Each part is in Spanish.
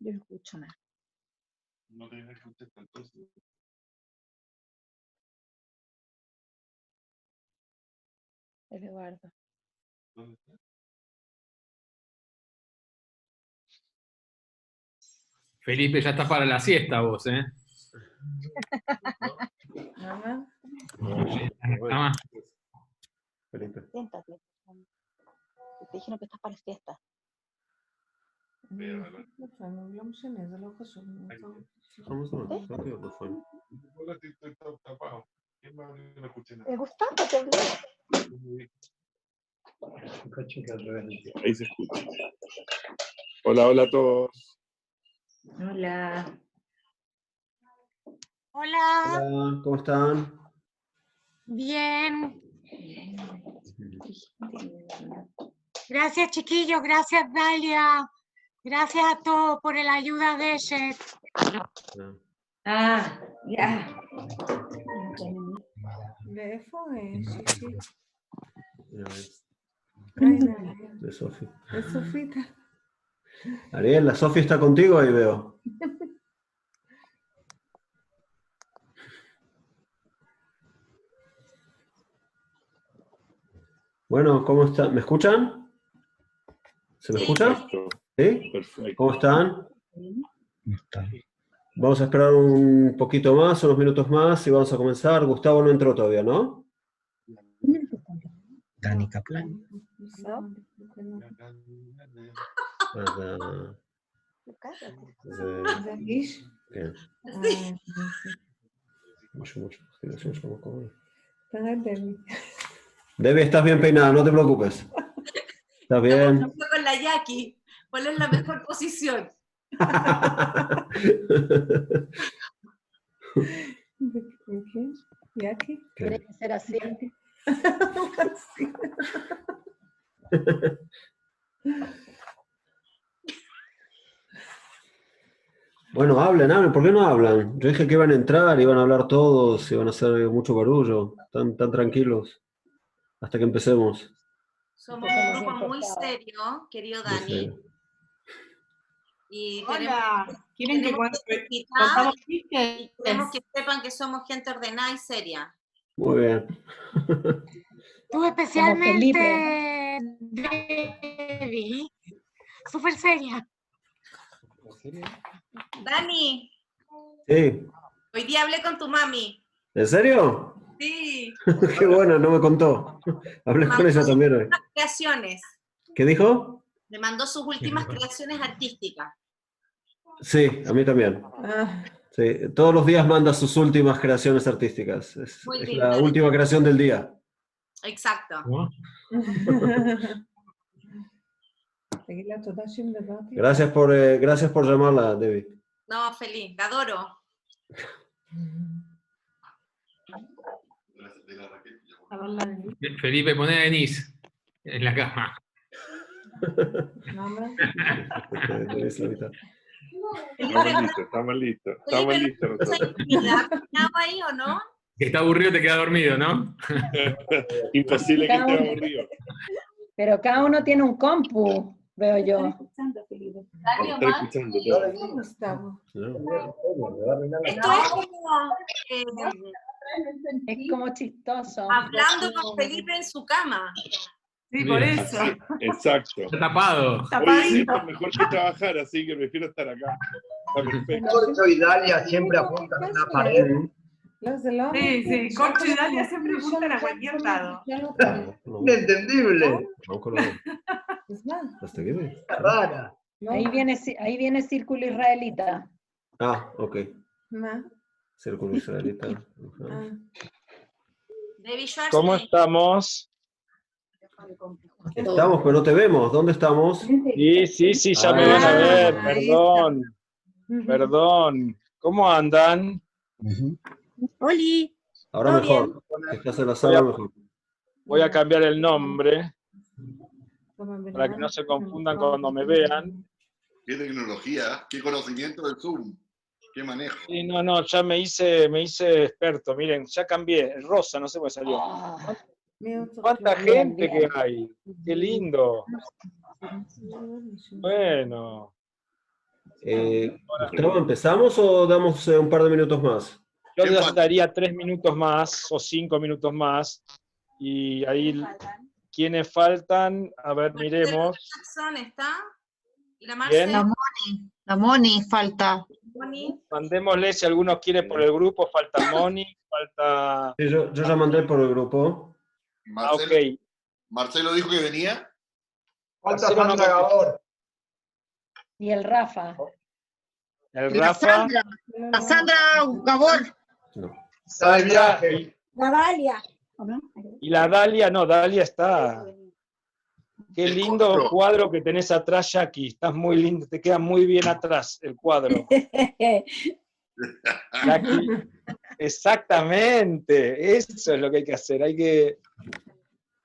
Yo no escucho nada. No te escuchas entonces. Eduardo. ¿Dónde está? Felipe, ya estás para la siesta vos, ¿eh? Mamá. Mamá. Felipe. Siéntate. Te dijeron que estás para la fiesta. Hola, estoy tapado. ¿Quién más no escuché nada? ¿Te gustaba? ¿Te hablé? Ahí se escucha. Hola, hola a todos. Hola. Hola, Hola, ¿cómo están? bien. Gracias, chiquillos. Gracias, Dalia. Gracias a todos por la ayuda de ese. Ah, ya. De Sofi. Es Sofita. Ariel, la Sofi está contigo, ahí veo. Bueno, ¿cómo están? ¿Me escuchan? ¿Se me escucha? Perfecto. ¿Sí? Perfecto. ¿Cómo están? Vamos a esperar un poquito más, unos minutos más y vamos a comenzar. Gustavo no entró todavía, ¿no? Dani Kaplan. Ah, bien. Mucho. Debbie, estás bien peinada, no te preocupes. ¿Estás bien? Con la Jackie. ¿Cuál es la mejor posición? ¿Yaki? Tiene que ser así. Bueno, hablen, ¿por qué no hablan? Yo dije que iban a entrar, iban a hablar todos, iban a hacer mucho barullo, tan tranquilos, hasta que empecemos. Somos un grupo muy serio, querido Dani. Y Hola, ¿quieren que contamos chistes? y queremos que sepan que somos gente ordenada y seria. Muy bien. Tú especialmente, Debbie. Súper seria. Dani, Sí. hoy día hablé con tu mami. ¿En serio? Sí. Qué bueno, no me contó. Hablé con ella también hoy. Creaciones. ¿Qué dijo? Me mandó sus últimas creaciones artísticas. Sí, a mí también. Sí, todos los días manda sus últimas creaciones artísticas. Es linda. la última creación del día. Exacto. Gracias por llamarla, Debbie. No, feliz, la adoro. Felipe, poné a Denise en la cama. Estamos listos nosotros. ahí o no? Si está aburrido, te queda dormido, ¿no? Imposible que esté aburrido. Pero cada uno tiene un compu, veo yo. Está escuchando todo. Esto es como Es como chistoso. hablando con Felipe en su cama. Sí, por eso. Sí, exacto. Está tapado. Oye, esto es mejor que trabajar, así que prefiero estar acá. Está perfecto. Corcho y Dalia siempre apuntan a una pared. Sí, Corcho y Dalia siempre apuntan a cualquier lado. Inentendible. ¿Hasta qué ves? Rara. Ahí viene Círculo Israelita. Ah, ok. Círculo israelita. ¿Cómo estamos? Estamos, pero no te vemos. ¿Dónde estamos? Sí, ya me van a ver. Perdón. ¿Cómo andan? Oli. Ahora ¿Todo mejor. Estás en la sala mejor. Voy a cambiar el nombre para que no se confundan cuando me vean. Qué tecnología, qué conocimiento del Zoom, qué manejo. Sí, no, ya me hice experto. Miren, ya cambié. El rosa, no sé por qué salió. ¿Cuánta gente que hay? Qué lindo. Bueno. Gustavo, ¿empezamos o damos un par de minutos más? Yo les daría 3 minutos más o 5 minutos más. Y ahí, ¿quiénes faltan? A ver, miremos. Jackson está. ¿Y la Bien. Marce? La Moni falta. Moni. Mandémosle si alguno quiere por el grupo. Falta Moni, falta... Sí, yo ya mandé por el grupo. Ok. Marcelo dijo que venía. Falta Marcelo no Sandra me- Gabor. Y el Rafa. El La Rafa. Sandra Gabor. No. Está de viaje. La Dalia. Y la Dalia, no, Dalia está... Qué El lindo cuadro. cuadro que tenés atrás, Jackie. Estás muy lindo, te queda muy bien atrás el cuadro. Jackie. Exactamente, eso es lo que hay que hacer. Hay que...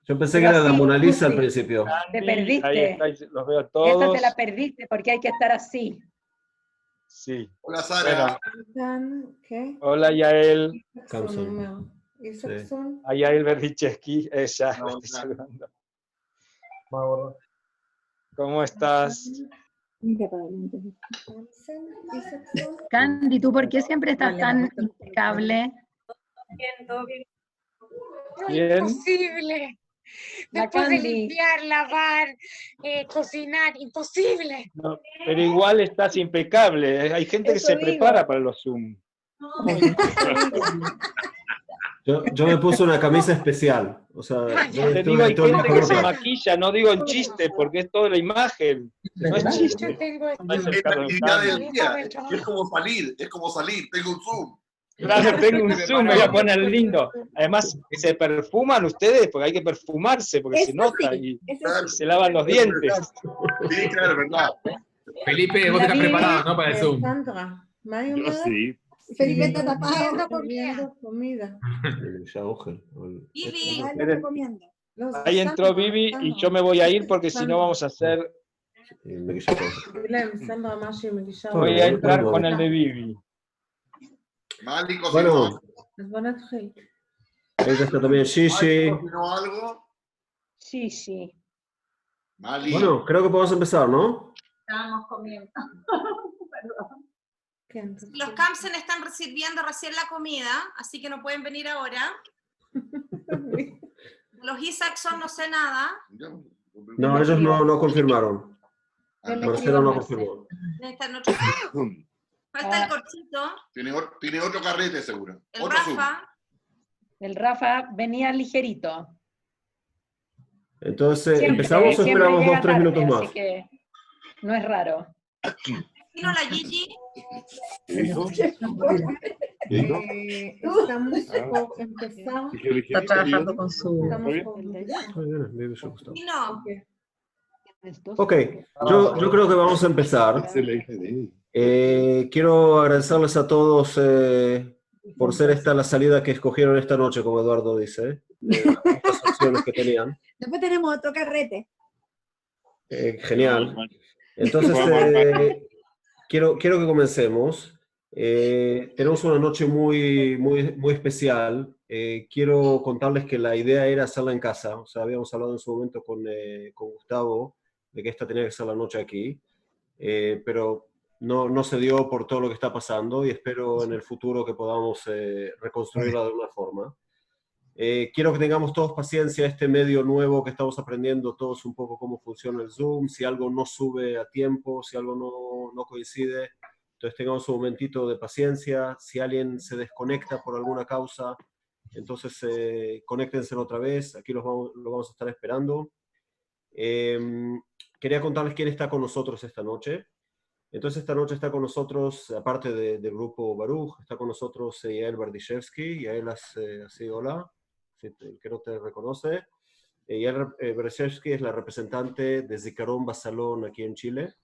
Yo pensé que era la Mona Lisa al principio. Te perdiste. Ahí está, los veo a Esa todos. te la perdiste porque hay que estar así. Sí. Hola, Sara. ¿Qué? Hola, Yael. Camson. ¿Y Sí. A Yael Berdichevsky, ella. Hola. Estoy saludando. ¿Cómo estás? Candy, ¿tú por qué siempre estás tan impecable? Bien. Imposible. La Después de Candy. limpiar, lavar, cocinar, imposible. No, pero igual estás impecable. Hay gente que Eso se digo. prepara para los Zoom. Yo me puse una camisa especial. O sea, yo Te estuve digo, hay todo el gente que mejor se traje. maquilla, no digo en chiste, porque es toda la imagen. No es Yo chiste. tengo No es el Es la Carlos actividad Sanz. del día. Es como salir, tengo un Zoom. Claro, tengo un Zoom, me voy a poner lindo. Además, ¿se perfuman ustedes? Porque hay que perfumarse, porque se nota y se lavan los dientes. Sí, claro, verdad. Felipe, vos estás preparado, ¿no? Para el Zoom. Yo sí. Felipe está tapado comida. Ya, Ángel. Vivi. Ahí entró Vivi y yo me voy a ir porque si no vamos a hacer... Me quise Voy a entrar con el de Vivi. Mali Bueno, cocinó, ella está también Shishi. cocinó algo. Sí, sí. Mali. Bueno, creo que podemos empezar, ¿no? Estábamos comiendo. Los Campsen están sirviendo recién la comida, así que no pueden venir ahora. Los Isaacson no sé nada. No, ellos no confirmaron. Yo le Marcelo escribo a no Marcelo. confirmó. Está en otro- Falta el corchito, Tiene otro carrete, seguro. el Otro Zoom. Rafa. El Rafa venía ligerito. Entonces, Siempre- ¿empezamos o siempre esperamos llega 2-3 tarde, minutos más? Así que no es raro. Vino la Gigi. ¿Qué dijo? ¿Qué dijo? Estamos por empezar. Está trabajando con su... Vino. Ok, yo creo que vamos a empezar. Quiero agradecerles a todos por ser esta la salida que escogieron esta noche, como Eduardo dice, de las opciones que tenían. Después tenemos otro carrete. Genial. Entonces, quiero que comencemos. Tenemos una noche muy especial. Quiero contarles que la idea era hacerla en casa. O sea, habíamos hablado en su momento con Gustavo de que esta tenía que ser la noche aquí. Pero no se dio por todo lo que está pasando y espero en el futuro que podamos reconstruirla de alguna forma. Quiero que tengamos todos paciencia, este medio nuevo que estamos aprendiendo todos un poco cómo funciona el Zoom, si algo no sube a tiempo, si algo no coincide, entonces tengamos un momentito de paciencia, si alguien se desconecta por alguna causa, entonces conéctense otra vez, aquí lo vamos a estar esperando. Quería contarles quién está con nosotros esta noche. Entonces esta noche está con nosotros, aparte del grupo Baruch, está con nosotros Yael Berdichevsky. Yael, así, hola, el que no te reconoce. Yael Berdichevsky es la representante de Zikaron Basalón aquí en Chile.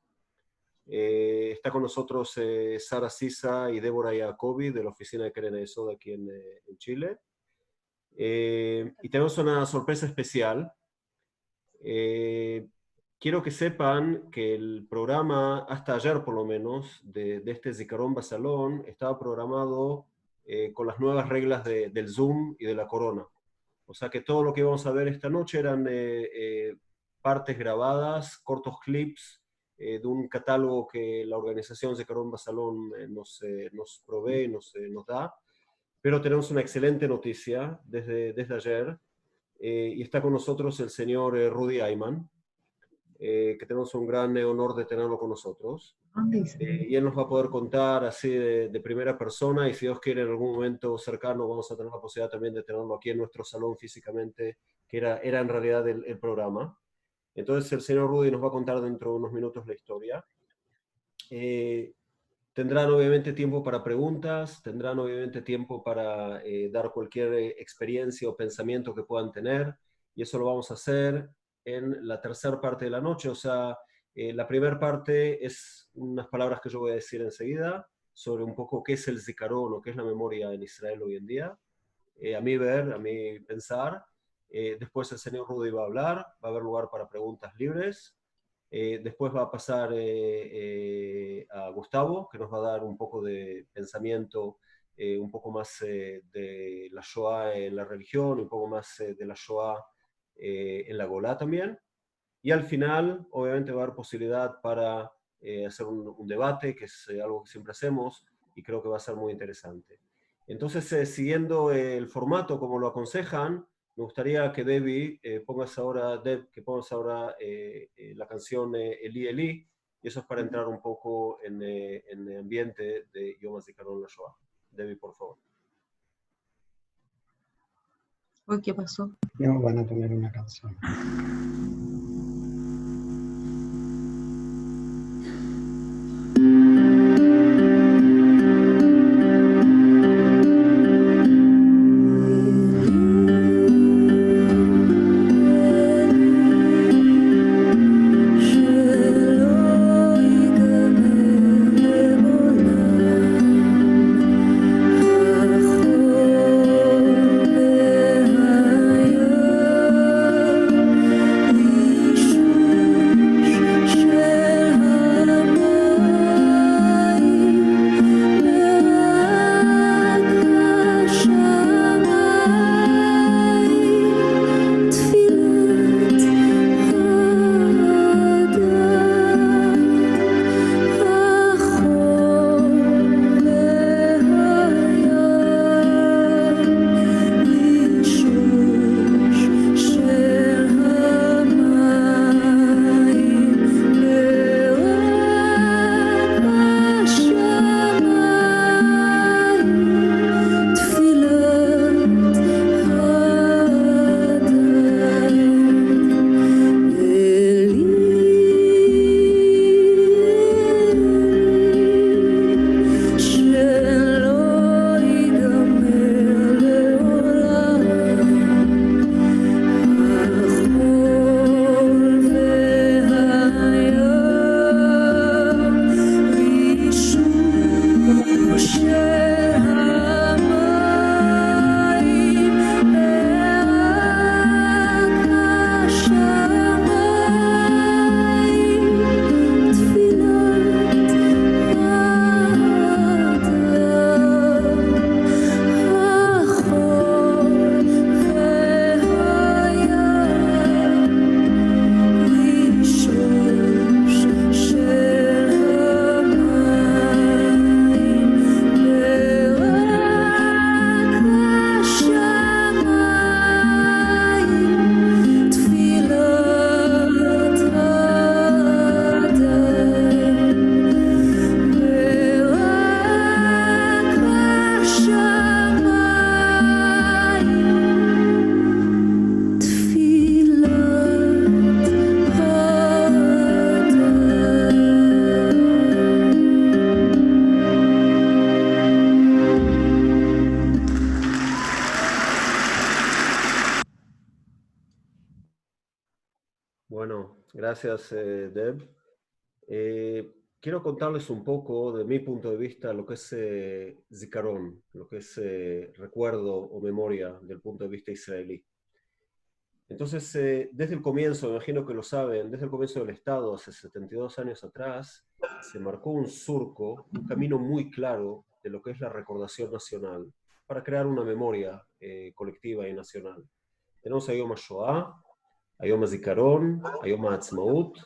Está con nosotros Sara Sisa y Débora Jacobi de la oficina de Keren Soda aquí en Chile. Y tenemos una sorpresa especial. Quiero que sepan que el programa, hasta ayer por lo menos, de este Zikaron Basalón, estaba programado con las nuevas reglas del Zoom y de la Corona. O sea que todo lo que íbamos a ver esta noche eran partes grabadas, cortos clips, de un catálogo que la organización Zikaron Basalón nos provee, nos da. Pero tenemos una excelente noticia desde ayer, y está con nosotros el señor Rudy Ayman, que tenemos un gran honor de tenerlo con nosotros. Y él nos va a poder contar así de primera persona, y si Dios quiere en algún momento cercano vamos a tener la posibilidad también de tenerlo aquí en nuestro salón físicamente, que era en realidad el programa. Entonces el señor Rudy nos va a contar dentro de unos minutos la historia. Tendrán obviamente tiempo para preguntas, tendrán obviamente tiempo para dar cualquier experiencia o pensamiento que puedan tener, y eso lo vamos a hacer en la tercera parte de la noche. O sea, la primera parte es unas palabras que yo voy a decir enseguida sobre un poco qué es el Zikaron o qué es la memoria en Israel hoy en día. A mi pensar. Después el señor Rudy va a hablar, va a haber lugar para preguntas libres. Después va a pasar a Gustavo, que nos va a dar un poco de pensamiento, un poco más de la Shoah en la religión, un poco más de la Shoah en la Golá también. Y al final, obviamente, va a haber posibilidad para hacer un debate, que es algo que siempre hacemos, y creo que va a ser muy interesante. Entonces, siguiendo el formato como lo aconsejan, me gustaría que Debbie pongas ahora la canción Eli Eli, y eso es para entrar un poco en el ambiente de Yom HaZikaron la Shoah. Debbie, por favor. Uy, ¿qué pasó? No, van a poner una canción. Bueno, gracias, Deb. Quiero contarles un poco, de mi punto de vista, lo que es Zikaron, lo que es recuerdo o memoria del punto de vista israelí. Entonces, desde el comienzo, me imagino que lo saben, desde el comienzo del Estado, hace 72 años atrás, se marcó un surco, un camino muy claro de lo que es la recordación nacional, para crear una memoria colectiva y nacional. Tenemos a Yom HaShoah, a Yom HaZikaron, a Yom HaAtzmaut,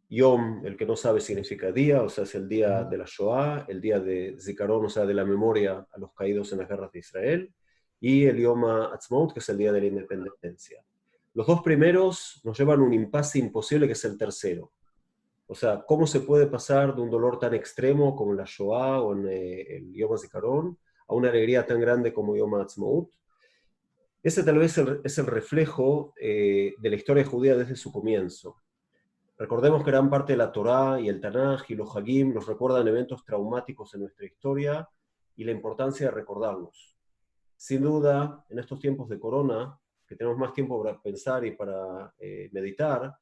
Yom, el que no sabe significa día, o sea, es el día de la Shoah, el día de Zikaron, o sea, de la memoria a los caídos en las guerras de Israel, y el Yom HaAtzmaut, que es el día de la independencia. Los dos primeros nos llevan a un impasse imposible, que es el tercero. O sea, ¿cómo se puede pasar de un dolor tan extremo como la Shoah o en el Yom HaZikaron a una alegría tan grande como Yom HaAtzmaut? Ese tal vez es el reflejo de la historia judía desde su comienzo. Recordemos que gran parte de la Torá y el Tanaj y los Hagim nos recuerdan eventos traumáticos en nuestra historia y la importancia de recordarlos. Sin duda, en estos tiempos de corona, que tenemos más tiempo para pensar y para meditar,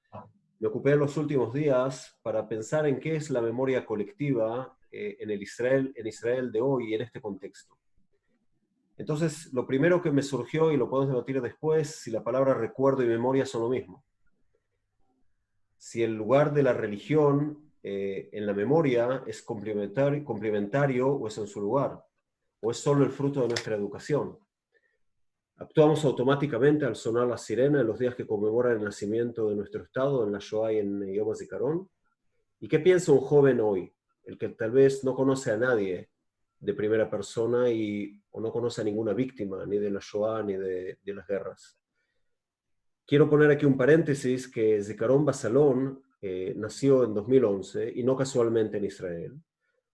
me ocupé en los últimos días para pensar en qué es la memoria colectiva en Israel de hoy y en este contexto. Entonces, lo primero que me surgió, y lo podemos debatir después, si la palabra recuerdo y memoria son lo mismo. Si el lugar de la religión en la memoria es complementario o es en su lugar, o es solo el fruto de nuestra educación. Actuamos automáticamente al sonar la sirena en los días que conmemoran el nacimiento de nuestro Estado, en la Shoah y en Yom HaZikaron. ¿Y qué piensa un joven hoy, el que tal vez no conoce a nadie de primera persona o no conoce a ninguna víctima, ni de la Shoah ni de las guerras? Quiero poner aquí un paréntesis que Zikaron Basalón nació en 2011 y no casualmente en Israel,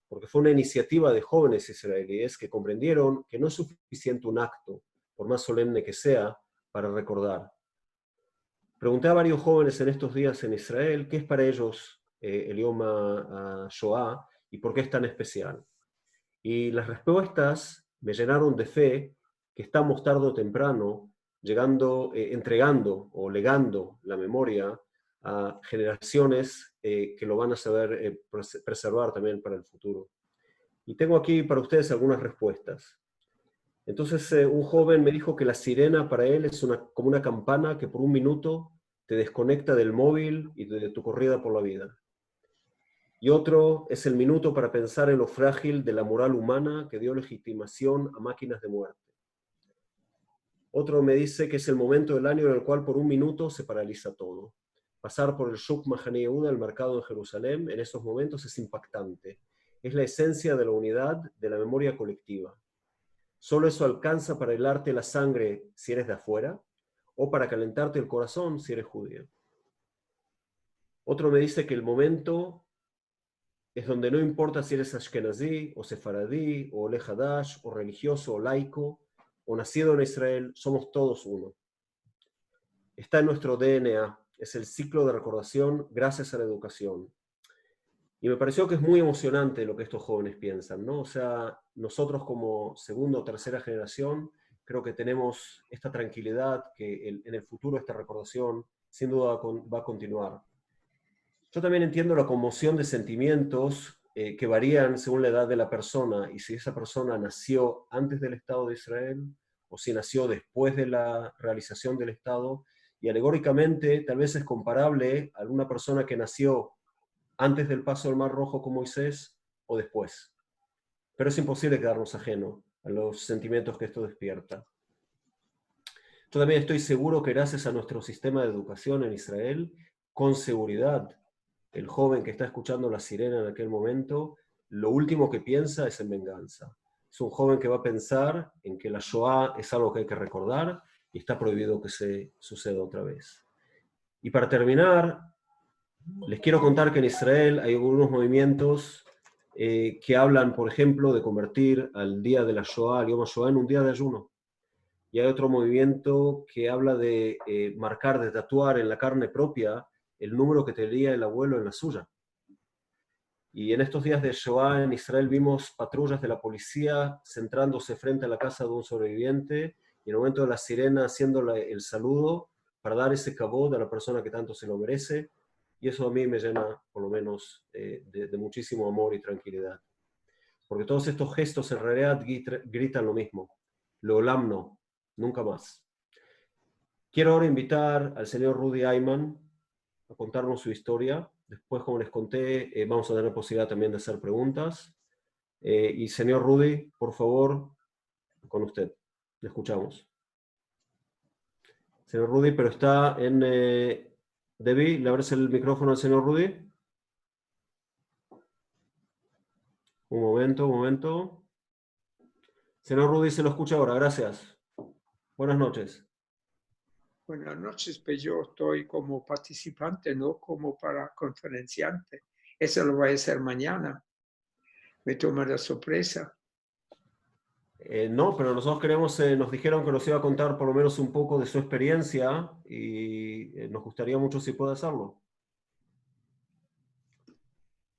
porque fue una iniciativa de jóvenes israelíes que comprendieron que no es suficiente un acto, por más solemne que sea, para recordar. Pregunté a varios jóvenes en estos días en Israel qué es para ellos el Yom HaShoah y por qué es tan especial. Y las respuestas me llenaron de fe que estamos tarde o temprano entregando o legando la memoria a generaciones que lo van a saber preservar también para el futuro. Y tengo aquí para ustedes algunas respuestas. Entonces un joven me dijo que la sirena para él es como una campana que por un minuto te desconecta del móvil y de tu corrida por la vida. Y otro es el minuto para pensar en lo frágil de la moral humana que dio legitimación a máquinas de muerte. Otro me dice que es el momento del año en el cual por un minuto se paraliza todo. Pasar por el Shuk Mahane Yehuda, el mercado de Jerusalén, en esos momentos es impactante. Es la esencia de la unidad, de la memoria colectiva. Solo eso alcanza para helarte la sangre si eres de afuera, o para calentarte el corazón si eres judío. Otro me dice que el momento es donde no importa si eres ashkenazí, o sefaradí, o ole hadash, o religioso, o laico, o nacido en Israel, somos todos uno. Está en nuestro DNA, es el ciclo de recordación gracias a la educación. Y me pareció que es muy emocionante lo que estos jóvenes piensan, ¿no? O sea, nosotros como segunda o tercera generación, creo que tenemos esta tranquilidad que en el futuro esta recordación sin duda va a continuar. Yo también entiendo la conmoción de sentimientos que varían según la edad de la persona y si esa persona nació antes del Estado de Israel o si nació después de la realización del Estado. Y alegóricamente tal vez es comparable a una persona que nació antes del paso del Mar Rojo con Moisés o después. Pero es imposible quedarnos ajeno a los sentimientos que esto despierta. Yo también estoy seguro que gracias a nuestro sistema de educación en Israel, con seguridad, el joven que está escuchando la sirena en aquel momento, lo último que piensa es en venganza. Es un joven que va a pensar en que la Shoah es algo que hay que recordar y está prohibido que se suceda otra vez. Y para terminar, les quiero contar que en Israel hay algunos movimientos que hablan, por ejemplo, de convertir al día de la Shoah, al Yom HaShoah, en un día de ayuno. Y hay otro movimiento que habla de marcar, de tatuar en la carne propia el número que tenía el abuelo en la suya. Y en estos días de Shoah en Israel vimos patrullas de la policía centrándose frente a la casa de un sobreviviente y en el momento de la sirena haciéndole el saludo para dar ese kabod a la persona que tanto se lo merece. Y eso a mí me llena, por lo menos, de muchísimo amor y tranquilidad. Porque todos estos gestos en realidad gritan lo mismo. Leolam no, nunca más. Quiero ahora invitar al señor Rudy Ayman a contarnos su historia. Después, como les conté, vamos a tener posibilidad también de hacer preguntas. Y señor Rudy, por favor, con usted. Le escuchamos. Señor Rudy, pero está en... Debbie, ¿le abres el micrófono al señor Rudy? Un momento. Señor Rudy, se lo escucha ahora, gracias. Buenas noches. Buenas noches, pero yo estoy como participante, no como para conferenciante. Eso lo voy a hacer mañana. Me toma de sorpresa. No, pero nosotros queremos, nos dijeron que nos iba a contar por lo menos un poco de su experiencia y nos gustaría mucho si puede hacerlo.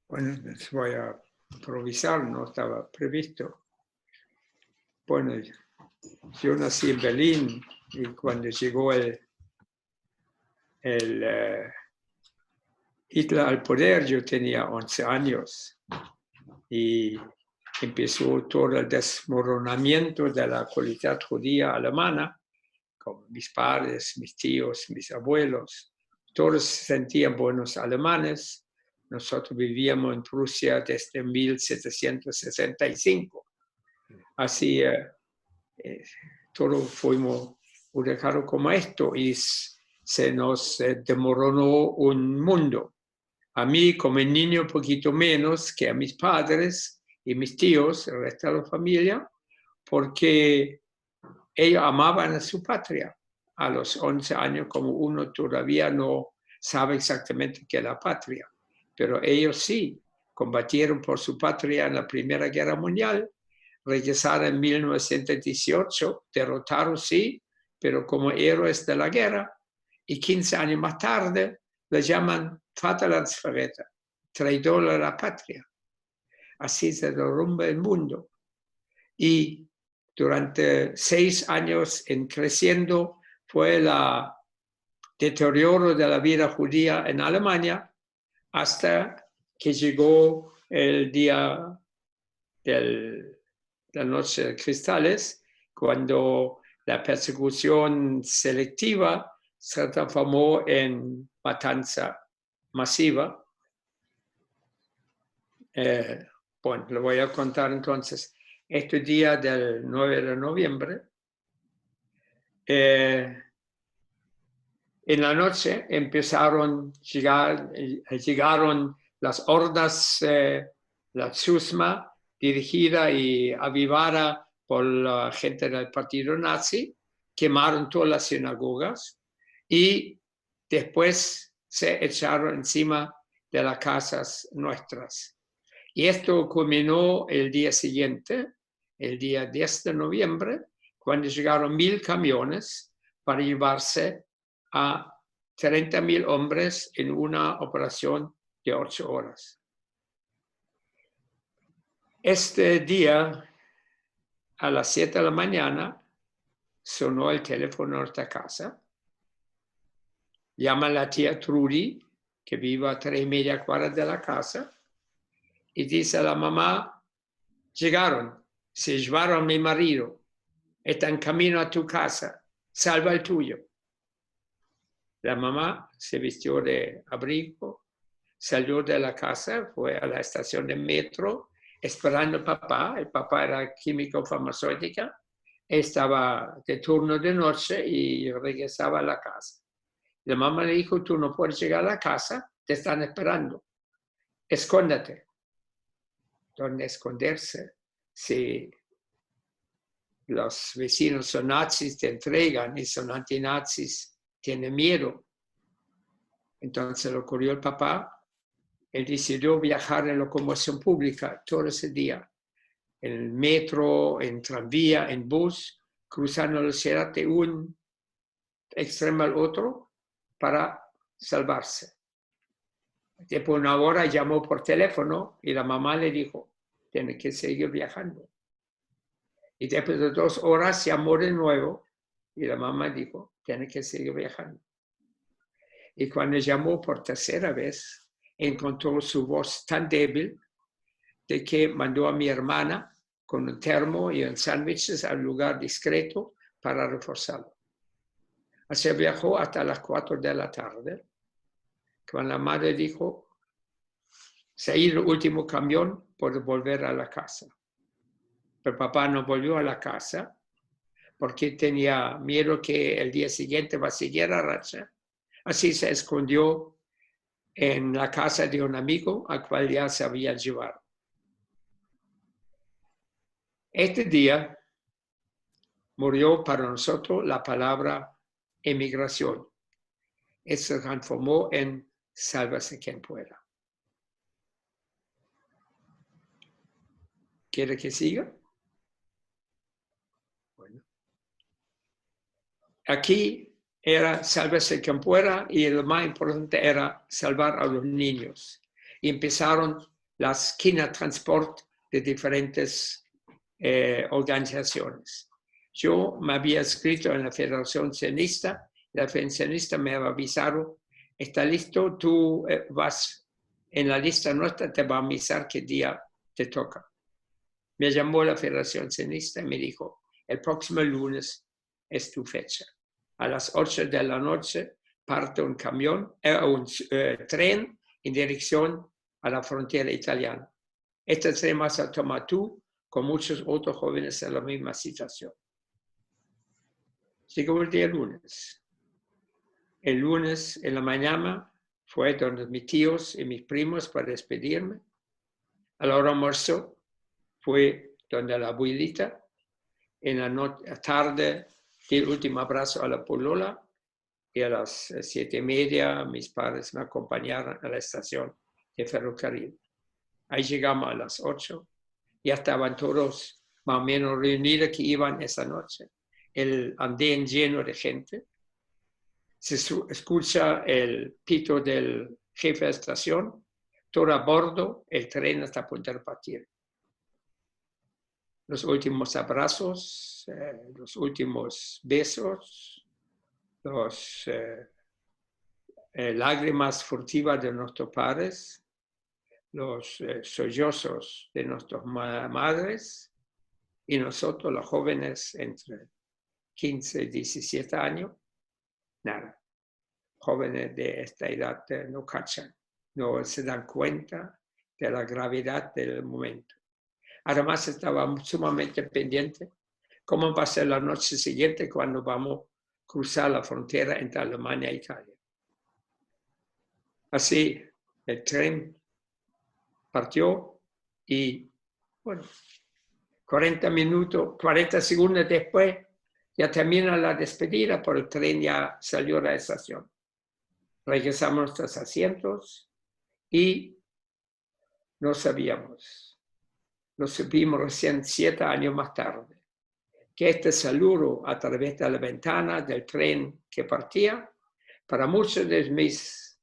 Bueno, les voy a improvisar, no estaba previsto. Bueno, yo nací en Berlín y cuando llegó Hitler al poder yo tenía 11 años y empezó todo el desmoronamiento de la comunidad judía alemana, con mis padres, mis tíos, mis abuelos. Todos se sentían buenos alemanes. Nosotros vivíamos en Prusia desde 1765. Así, todos fuimos ubicados como esto y se nos desmoronó un mundo. A mí, como niño, un poquito menos que a mis padres y mis tíos, el resto de la familia, porque ellos amaban a su patria. A los 11 años, como uno todavía no sabe exactamente qué es la patria. Pero ellos sí, combatieron por su patria en la Primera Guerra Mundial, regresaron en 1918, derrotaron sí, pero como héroes de la guerra, y 15 años más tarde le llaman Vaterlandsverräter, traidor a la patria. Así se derrumba el mundo. Y durante 6 años en creciendo fue el deterioro de la vida judía en Alemania hasta que llegó el día de la noche de cristales, cuando la persecución selectiva se transformó en matanza masiva. Bueno, lo voy a contar entonces. Este día del 9 de noviembre, en la noche llegaron las hordas, la Chusma, dirigida y avivada por la gente del partido nazi, quemaron todas las sinagogas y después se echaron encima de las casas nuestras. Y esto culminó el día siguiente, el día 10 de noviembre, cuando llegaron 1000 camiones para llevarse a 30.000 hombres en una operación de 8 horas. Este día, a las 7 de la mañana, sonó el teléfono de nuestra casa. Llama la tía Trudy, que vive a 3,5 cuadras de la casa, y dice a la mamá: llegaron, se llevaron a mi marido, está en camino a tu casa, salva el tuyo. La mamá se vistió de abrigo, salió de la casa, fue a la estación de metro, esperando al papá. El papá era químico farmacéutica, estaba de turno de noche y regresaba a la casa. La mamá le dijo: tú no puedes llegar a la casa, te están esperando, escóndete. ¿Dónde esconderse? Si los vecinos son nazis, te entregan, y son antinazis, tienen miedo. Entonces le ocurrió al papá. Él decidió viajar en locomoción pública todo ese día, en el metro, en tranvía, en bus, cruzando la ciudad de un extremo al otro para salvarse. Después de una hora llamó por teléfono y la mamá le dijo: tiene que seguir viajando. Y después de 2 horas llamó de nuevo y la mamá dijo: tiene que seguir viajando. Y cuando llamó por tercera vez, encontró su voz tan débil de que mandó a mi hermana con un termo y un sándwiches al lugar discreto para reforzarlo. Así viajó hasta las 4 de la tarde, cuando la madre dijo: se ha ido el último camión, puede volver a la casa. Pero papá no volvió a la casa porque tenía miedo que el día siguiente va a seguir a racha. Así se escondió en la casa de un amigo al cual ya se había llevado. Este día murió para nosotros la palabra emigración. Eso se transformó en sálvese quien pueda. ¿Quiere que siga? Bueno. Aquí era sálvese quien pueda y lo más importante era salvar a los niños. Y empezaron las Kinder Transport de diferentes organizaciones. Yo me había escrito en la Federación Sionista, la Federación Sionista me había avisado, está listo, tú vas en la lista nuestra, te va a avisar qué día te toca. Me llamó la Federación Sionista y me dijo, el próximo lunes es tu fecha. A las 8 de la noche parte un camión, un tren en dirección a la frontera italiana. Este tren vas a tomar tú con muchos otros jóvenes en la misma situación. Llegó el día lunes. El lunes en la mañana fue donde mis tíos y mis primos para despedirme. A la hora almuerzo fue donde la abuelita. En la tarde di el último abrazo a la polola y a las 7:30 mis padres me acompañaron a la estación de ferrocarril. Ahí llegamos a las 8. Ya estaban todos más o menos reunidos que iban esa noche. El andén lleno de gente. Se escucha el pito del jefe de estación. Todo a bordo, el tren está a punto de partir. Los últimos abrazos, los últimos besos, las lágrimas furtivas de nuestros padres, los sollozos de nuestras madres y nosotros, los jóvenes entre 15 y 17 años, nada. Jóvenes de esta edad no cachan, no se dan cuenta de la gravedad del momento. Además estaba sumamente pendiente cómo va a ser la noche siguiente cuando vamos a cruzar la frontera entre Alemania e Italia. Así, el tren partió y, bueno, 40 segundos después, ya termina la despedida, pero el tren ya salió de la estación. Regresamos a nuestros asientos y no sabíamos. Lo supimos recién 7 años más tarde, que este saludo a través de la ventana del tren que partía, para muchos de mis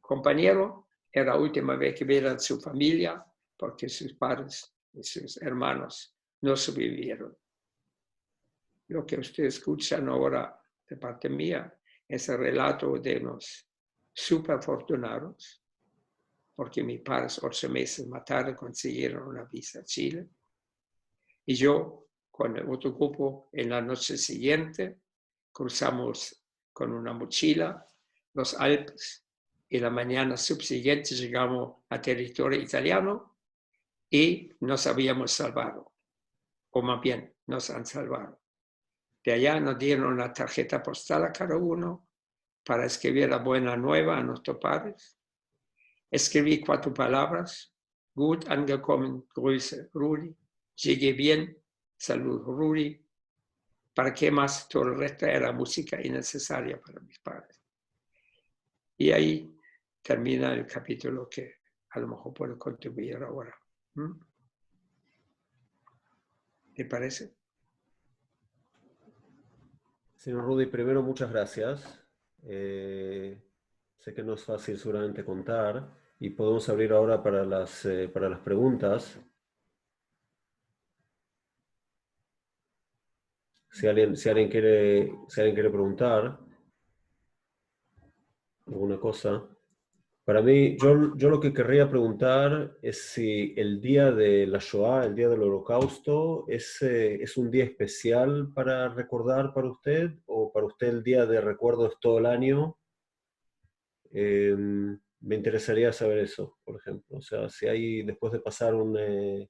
compañeros, era la última vez que vieron a su familia, porque sus padres y sus hermanos no sobrevivieron. Lo que ustedes escuchan ahora de parte mía es el relato de unos súper afortunados, porque mis padres 8 meses más tarde consiguieron una visa a Chile. Y yo, con el otro grupo, en la noche siguiente, cruzamos con una mochila los Alpes y la mañana subsiguiente llegamos a territorio italiano y nos habíamos salvado, o más bien nos han salvado. De allá nos dieron una tarjeta postal a cada uno para escribir la buena nueva a nuestros padres. Escribí 4 palabras: Gut angekommen, Grüße, Rudi. Llegué bien, salud, Rudi. ¿Para qué más? Todo el resto era música innecesaria para mis padres. Y ahí termina el capítulo que a lo mejor puedo contribuir ahora. ¿Te parece? Señor Rudi, primero muchas gracias. Sé que no es fácil seguramente contar y podemos abrir ahora para las preguntas. Si alguien quiere preguntar alguna cosa. Para mí, yo lo que querría preguntar es si el día de la Shoah, el día del Holocausto, es un día especial para recordar para usted, o para usted el día de recuerdo es todo el año. Me interesaría saber eso, por ejemplo. O sea, si hay, después de pasar una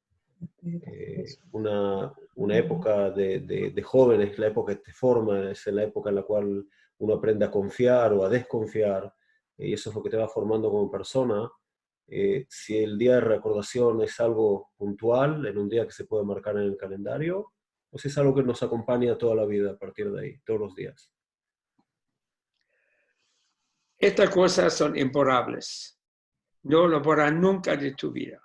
época de jóvenes, la época que te forma, es la época en la cual uno aprende a confiar o a desconfiar, y eso es lo que te va formando como persona. si el día de recordación es algo puntual, en un día que se puede marcar en el calendario, o si es algo que nos acompaña toda la vida a partir de ahí, todos los días. Estas cosas son imborrables. No lo borran nunca de tu vida.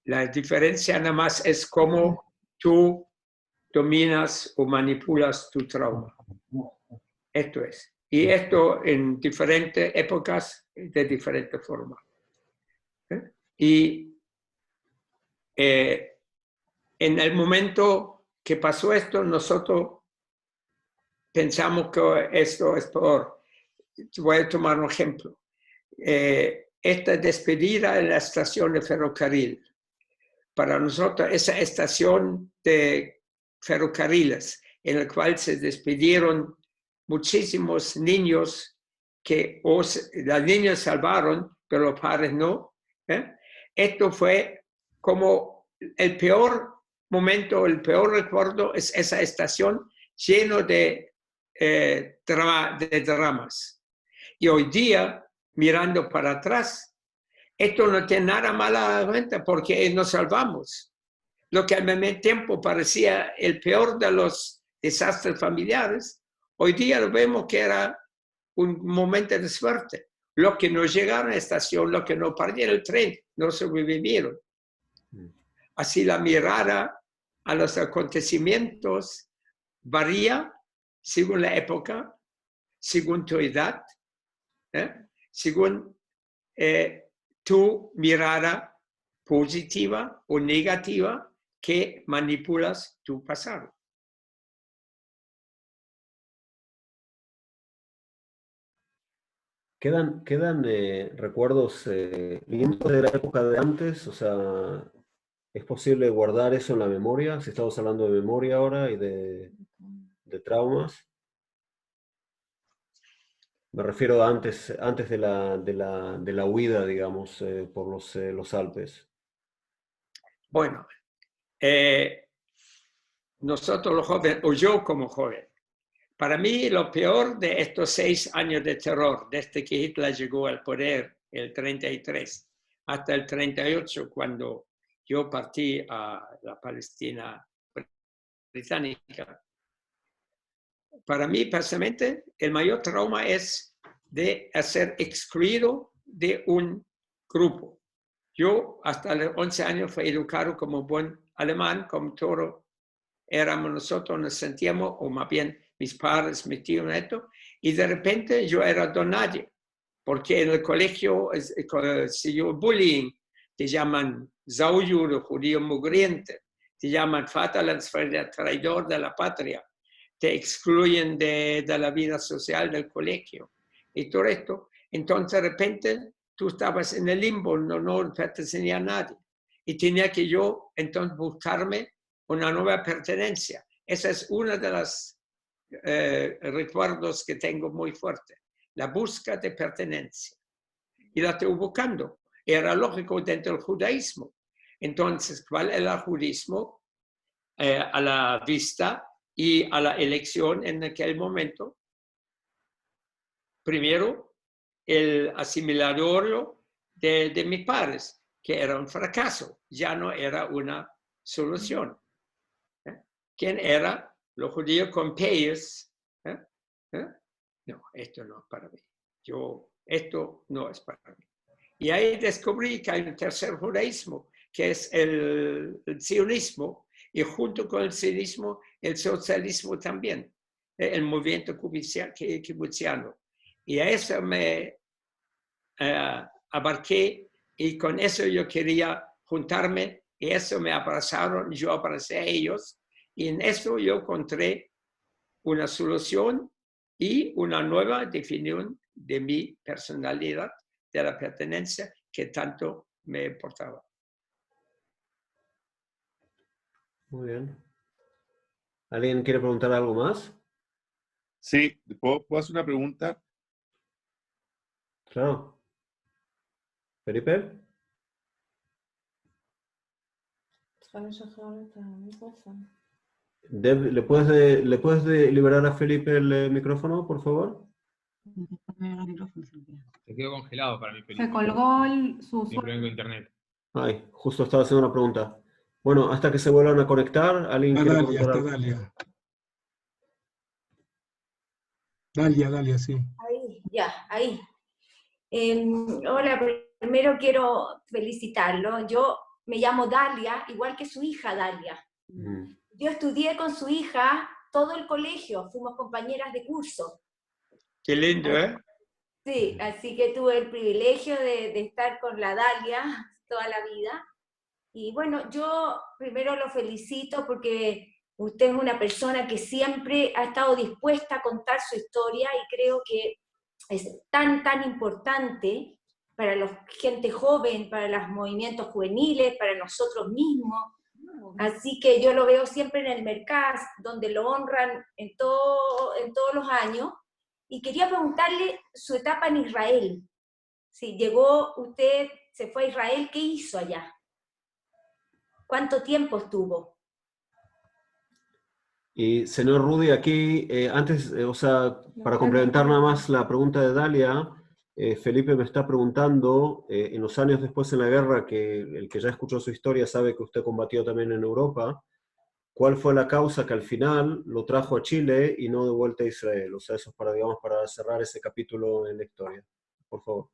La diferencia nada más es cómo tú dominas o manipulas tu trauma. Esto es. Y esto en diferentes épocas, de diferente forma. Y en el momento que pasó esto, nosotros pensamos que esto es peor. Voy a tomar un ejemplo. Esta despedida en la estación de ferrocarril. Para nosotros, esa estación de ferrocarriles en la cual se despidieron muchísimos niños que las niñas salvaron, pero los padres no. Esto fue como el peor momento, el peor recuerdo es esa estación lleno de dramas. Y hoy día, mirando para atrás, esto no tiene nada malo a la cuenta porque nos salvamos. Lo que al mismo tiempo parecía el peor de los desastres familiares, hoy día lo vemos que era un momento de suerte. Los que no llegaron a la estación, los que no perdieron el tren, no sobrevivieron. Así la mirada a los acontecimientos varía según la época, según tu edad, según tu mirada positiva o negativa que manipulas tu pasado. ¿Quedan recuerdos lindos de la época de antes? O sea, ¿es posible guardar eso en la memoria? Si estamos hablando de memoria ahora y de traumas. Me refiero a antes de la huida, digamos, por los Alpes. Bueno, nosotros los jóvenes, o yo como joven, para mí lo peor de estos 6 años de terror, desde que Hitler llegó al poder, el 33, hasta el 38, cuando yo partí a la Palestina británica, para mí, personalmente, el mayor trauma es de ser excluido de un grupo. Yo, hasta los 11 años, fui educado como buen alemán, como todo éramos nosotros, nos sentíamos, o más bien mis padres, mis tíos, y de repente yo era don nadie, porque en el colegio si yo bullying, te llaman Zauyur, judío mugriente, te llaman Vaterlandsverräter, traidor de la patria, te excluyen de la vida social del colegio y todo esto. Entonces de repente tú estabas en el limbo, no pertenecía a nadie. Y tenía que yo entonces buscarme una nueva pertenencia. Esa es una de las recuerdos que tengo muy fuerte. La búsqueda de pertenencia. Y la estoy buscando. Era lógico dentro del judaísmo. Entonces, ¿cuál era el judaísmo? A la vista y a la elección en aquel momento. Primero, el asimilatorio de mis padres, que era un fracaso, ya no era una solución. ¿Quién era? Los judíos con peyes. No, esto no es para mí. Esto no es para mí. Y ahí descubrí que hay un tercer judaísmo, que es el sionismo, y junto con el sionismo, el socialismo también, el movimiento kibutziano. Y a eso me abarqué, y con eso yo quería juntarme, y eso me abrazaron, yo abracé a ellos, y en eso yo encontré una solución y una nueva definición de mi personalidad, de la pertenencia que tanto me importaba. Muy bien. ¿Alguien quiere preguntar algo más? Sí, ¿puedo hacer una pregunta? Claro. ¿Felipe? Deb, ¿le puedes liberar a Felipe el micrófono, por favor? Se quedó congelado para mí, Felipe. Se colgó su Sin problema con internet. Ay, justo estaba haciendo una pregunta. Bueno, hasta que se vuelvan a conectar, ¿alguien quiere Dalia, preguntar está algo? Dalia. Dalia, sí. Ahí, ya, ahí. Hola, primero quiero felicitarlo. Yo me llamo Dalia, igual que su hija Dalia. Yo estudié con su hija todo el colegio, fuimos compañeras de curso. Qué lindo, ¿eh? Sí, así que tuve el privilegio de estar con la Dalia toda la vida. Y bueno, yo primero lo felicito porque usted es una persona que siempre ha estado dispuesta a contar su historia y creo que es tan importante para la gente joven, para los movimientos juveniles, para nosotros mismos. Así que yo lo veo siempre en el Mercaz, donde lo honran en todos los años. Y quería preguntarle su etapa en Israel. Si llegó usted, se fue a Israel, ¿qué hizo allá? ¿Cuánto tiempo estuvo? Y señor Rudy, aquí, antes, o sea, para complementar nada más la pregunta de Dalia, Felipe me está preguntando, en los años después en la guerra, que el que ya escuchó su historia sabe que usted combatió también en Europa, ¿cuál fue la causa que al final lo trajo a Chile y no de vuelta a Israel? O sea, eso es para, digamos, para cerrar ese capítulo en la historia. Por favor.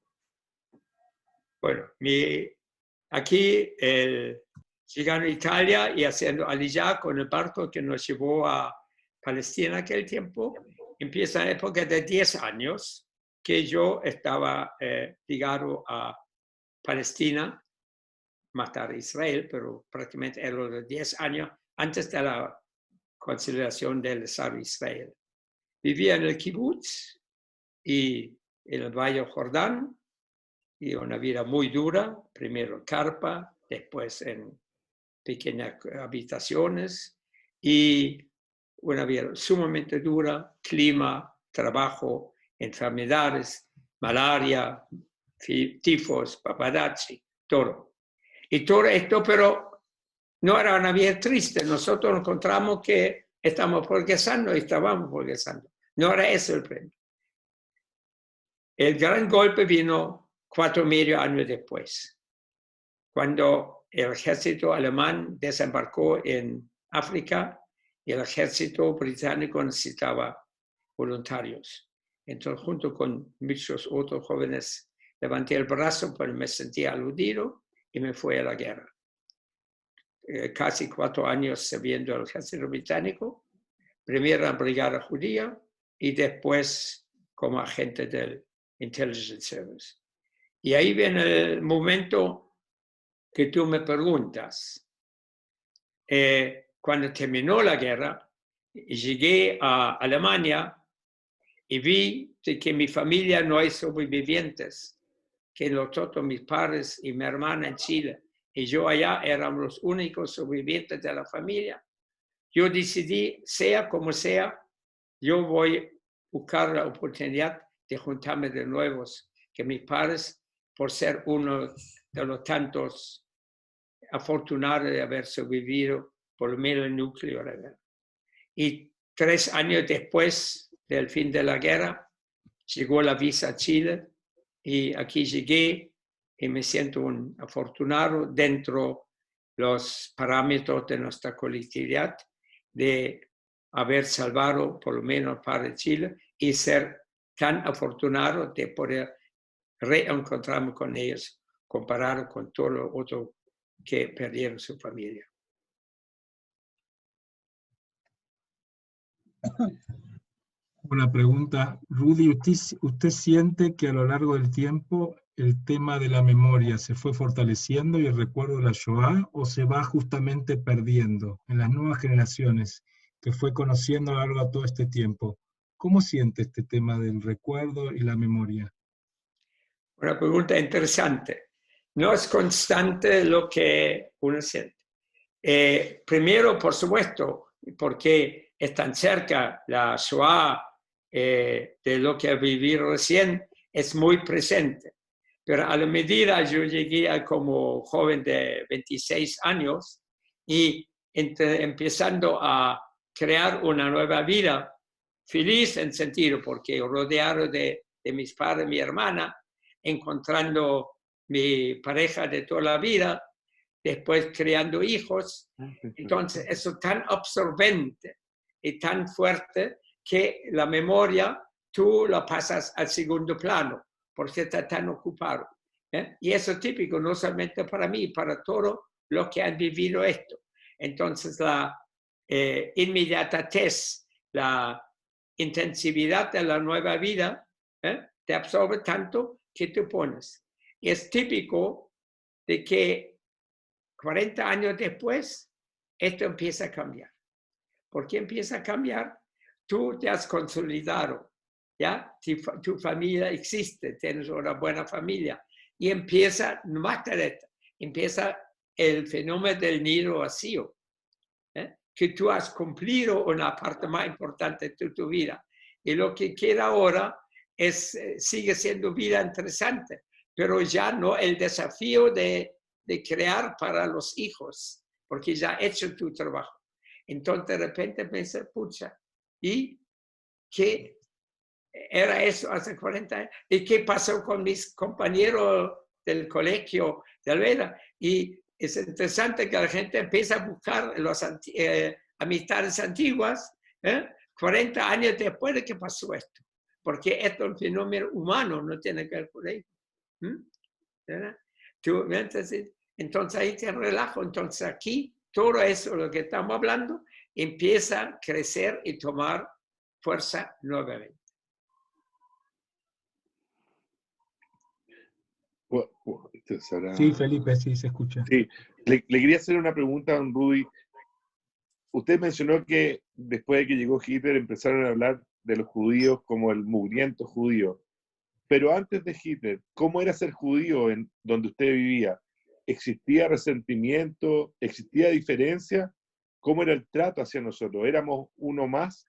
Bueno, aquí llegando a Italia y haciendo Aliyah con el barco que nos llevó a Palestina aquel tiempo, empieza la época de 10 años que yo estaba ligado a Palestina, más tarde Israel, pero prácticamente eran los 10 años antes de la consideración del Estado de Israel. Vivía en el kibbutz y en el Valle Jordán, y una vida muy dura, primero en carpa, después en pequeñas habitaciones, y una vida sumamente dura, clima, trabajo, enfermedades, malaria, tifos, paparazzi, todo. Y todo esto, pero no era una vida triste. Nosotros nos encontramos que estamos progresando y estábamos progresando. No era eso el premio. El gran golpe vino 4,5 años después, cuando el ejército alemán desembarcó en África y el ejército británico necesitaba voluntarios. Entonces, junto con muchos otros jóvenes, levanté el brazo porque me sentía aludido y me fui a la guerra. Casi 4 años sirviendo al ejército británico, primero en la brigada judía y después como agente del Intelligence Service. Y ahí viene el momento que tú me preguntas. Cuando terminó la guerra, llegué a Alemania y vi que mi familia no hay sobrevivientes, que nosotros, mis padres y mi hermana en Chile, y yo allá éramos los únicos sobrevivientes de la familia. Yo decidí, sea como sea, yo voy a buscar la oportunidad de juntarme de nuevo, que mis padres, por ser uno de los tantos afortunados de haber sobrevivido por lo menos el núcleo de la guerra. Y 3 años después del fin de la guerra, llegó la visa a Chile y aquí llegué y me siento un afortunado dentro de los parámetros de nuestra colectividad de haber salvado por lo menos para Chile y ser tan afortunado de poder reencontrarme con ellos comparado con todos los otros que perdieron su familia. Una pregunta. Rudy, ¿usted siente que a lo largo del tiempo el tema de la memoria se fue fortaleciendo y el recuerdo de la Shoah o se va justamente perdiendo en las nuevas generaciones que fue conociendo a lo largo de todo este tiempo? ¿Cómo siente este tema del recuerdo y la memoria? Una pregunta interesante. No es constante lo que uno siente. Primero, por supuesto, porque es tan cerca la Shoah de lo que viví recién, es muy presente. Pero a la medida yo llegué como joven de 26 años y empezando a crear una nueva vida, feliz en sentido, porque rodeado de de mis padres, mi hermana, encontrando mi pareja de toda la vida, después creando hijos. Entonces, eso es tan absorbente y tan fuerte que la memoria tú la pasas al segundo plano porque estás tan ocupado. Y eso es típico, no solamente para mí, para todos los que han vivido esto. Entonces, la inmediatez, la intensividad de la nueva vida, te absorbe tanto que te pones. Y es típico de que 40 años después, esto empieza a cambiar. ¿Por qué empieza a cambiar? Tú te has consolidado, ¿ya? Tu familia existe, tienes una buena familia. Y empieza, más tarde, empieza el fenómeno del nido vacío, que tú has cumplido una parte más importante de tu vida. Y lo que queda ahora sigue siendo vida interesante, pero ya no el desafío de crear para los hijos, porque ya has hecho tu trabajo. Entonces de repente pensé, pucha, ¿y qué era eso hace 40 años? ¿Y qué pasó con mis compañeros del colegio de Alveda? Y es interesante que la gente empieza a buscar las amistades antiguas, 40 años después de que pasó esto. Porque esto es un fenómeno humano, no tiene que ver con ello. Entonces ahí te relajo. Entonces aquí, todo eso, lo que estamos hablando, empieza a crecer y tomar fuerza nuevamente. Sí, Felipe, sí, se escucha. Sí, le quería hacer una pregunta a don Rudy. Usted mencionó que después de que llegó Hitler empezaron a hablar de los judíos como el mugriento judío. Pero antes de Hitler, ¿cómo era ser judío en donde usted vivía? ¿Existía resentimiento? ¿Existía diferencia? ¿Cómo era el trato hacia nosotros? ¿Éramos uno más?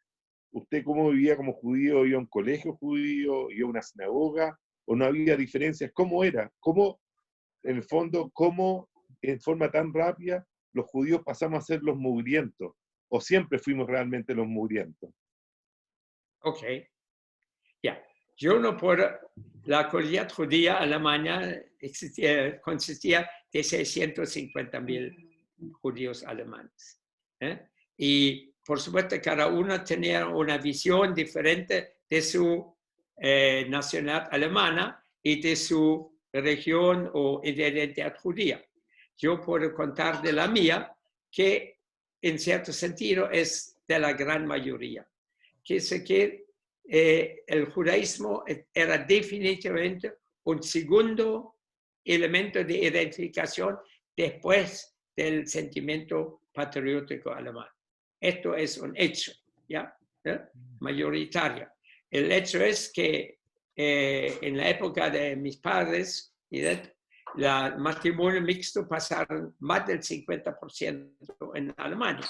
¿Usted cómo vivía como judío? ¿Iba a un colegio judío? ¿Iba a una sinagoga? ¿O no había diferencias? ¿Cómo era? ¿Cómo, en el fondo, cómo en forma tan rápida los judíos pasamos a ser los mugrientos? ¿O siempre fuimos realmente los mugrientos? Ok. Ya. Yo no puedo... La comunidad judía alemana consistía de 650.000 judíos alemanes. Y, por supuesto, cada uno tenía una visión diferente de su nacionalidad alemana y de su religión o identidad judía. Yo puedo contar de la mía, que en cierto sentido es de la gran mayoría. Que es que el judaísmo era definitivamente un segundo elemento de identificación después del sentimiento patriótico alemán. Esto es un hecho, ¿ya? Mayoritario. El hecho es que en la época de mis padres, el matrimonio mixto pasaron más del 50% en Alemania.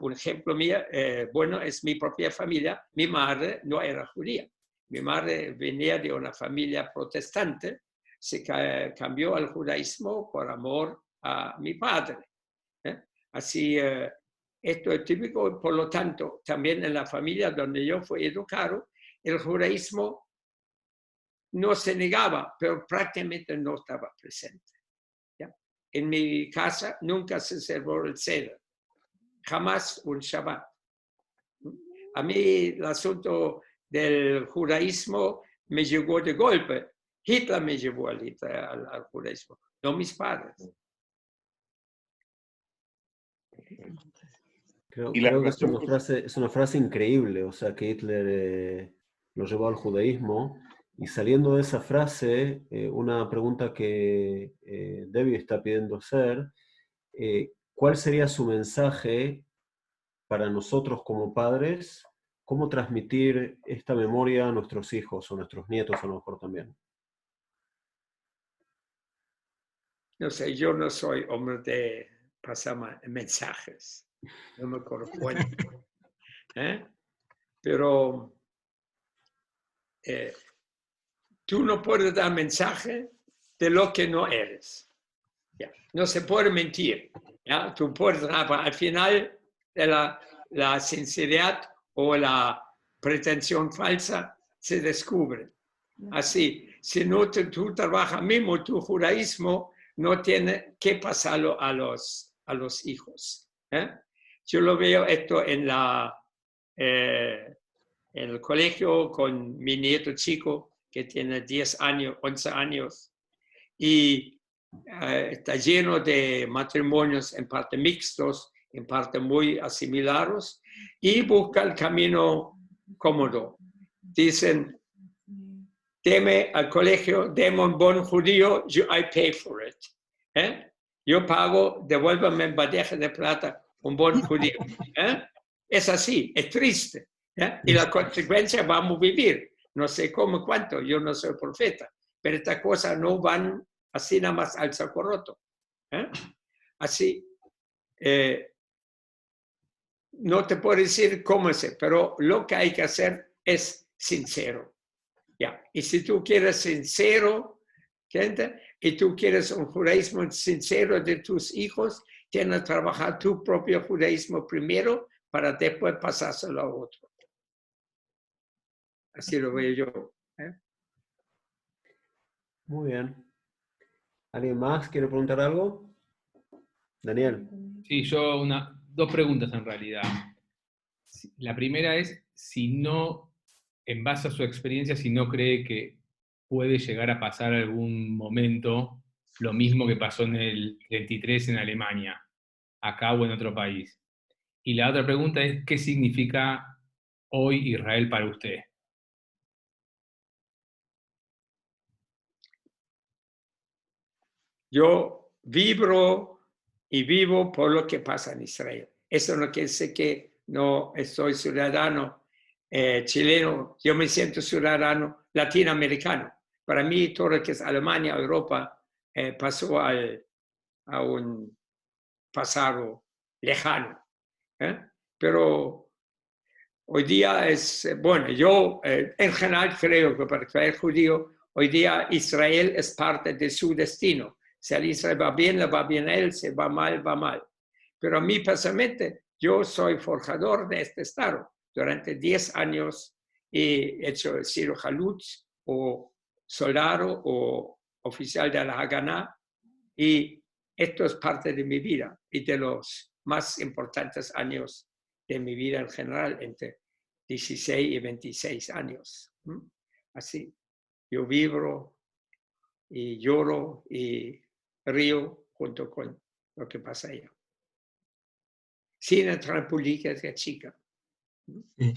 Un ejemplo mío, bueno, es mi propia familia. Mi madre no era judía. Mi madre venía de una familia protestante, se cambió al judaísmo por amor a mi padre. Así, esto es típico, por lo tanto, también en la familia donde yo fui educado, el judaísmo no se negaba, pero prácticamente no estaba presente. ¿Ya? En mi casa nunca se celebró el Seder. Jamás un Shabbat. A mí el asunto del judaísmo me llegó de golpe. Hitler me llevó al judaísmo, no mis padres. Creo que es una frase increíble, o sea, que Hitler lo llevó al judaísmo. Y saliendo de esa frase, una pregunta que Debbie está pidiendo hacer, ¿cuál sería su mensaje para nosotros como padres? ¿Cómo transmitir esta memoria a nuestros hijos o nuestros nietos a lo mejor también? No sé, yo no soy hombre de pasar mensajes. No me corresponde. Pero tú no puedes dar mensaje de lo que no eres. ¿Ya? No se puede mentir. ¿Ya? Tú puedes, al final de la sinceridad o la pretensión falsa se descubre. Así, si no tú trabajas mismo tu judaísmo, no tiene que pasarlo a los hijos. Yo lo veo esto en el colegio con mi nieto chico, que tiene 10 años, 11 años, y está lleno de matrimonios en parte mixtos, en parte muy asimilados, y busca el camino cómodo. Dicen, deme al colegio, deme un buen judío, I pay for it. Yo pago, devuélvame en bandeja de plata un buen judío. Es así, es triste. Y la consecuencia vamos a vivir. No sé cómo, cuánto, yo no soy profeta, pero estas cosas no van así nada más al saco roto. Así, no te puedo decir cómo es, pero lo que hay que hacer es sincero. Y si tú quieres sincero, gente, y tú quieres un judaísmo sincero de tus hijos, tienes que trabajar tu propio judaísmo primero para después pasárselo a otro. Así lo veo yo. Muy bien. ¿Alguien más quiere preguntar algo? Daniel. Sí, yo dos preguntas en realidad. La primera es si no, en base a su experiencia, si no cree que puede llegar a pasar algún momento lo mismo que pasó en el 33 en Alemania, acá o en otro país. Y la otra pregunta es, ¿qué significa hoy Israel para usted? Yo vibro y vivo por lo que pasa en Israel. Eso no quiere decir que no soy ciudadano chileno, yo me siento ciudadano latinoamericano. Para mí, todo lo que es Alemania, Europa, pasó a un pasado lejano. Pero hoy día bueno, yo en general creo que para el judío, hoy día Israel es parte de su destino. Si al Israel va bien, le va bien a él, si va mal, va mal. Pero a mí personalmente, yo soy forjador de este Estado. Durante 10 años he hecho el Ciro Halutz, o soldado, o oficial de la Haganá, y esto es parte de mi vida y de los más importantes años de mi vida en general, entre 16 y 26 años. Así, yo vibro y lloro y río junto con lo que pasa allá. Sin entrar en política de chica. Sí.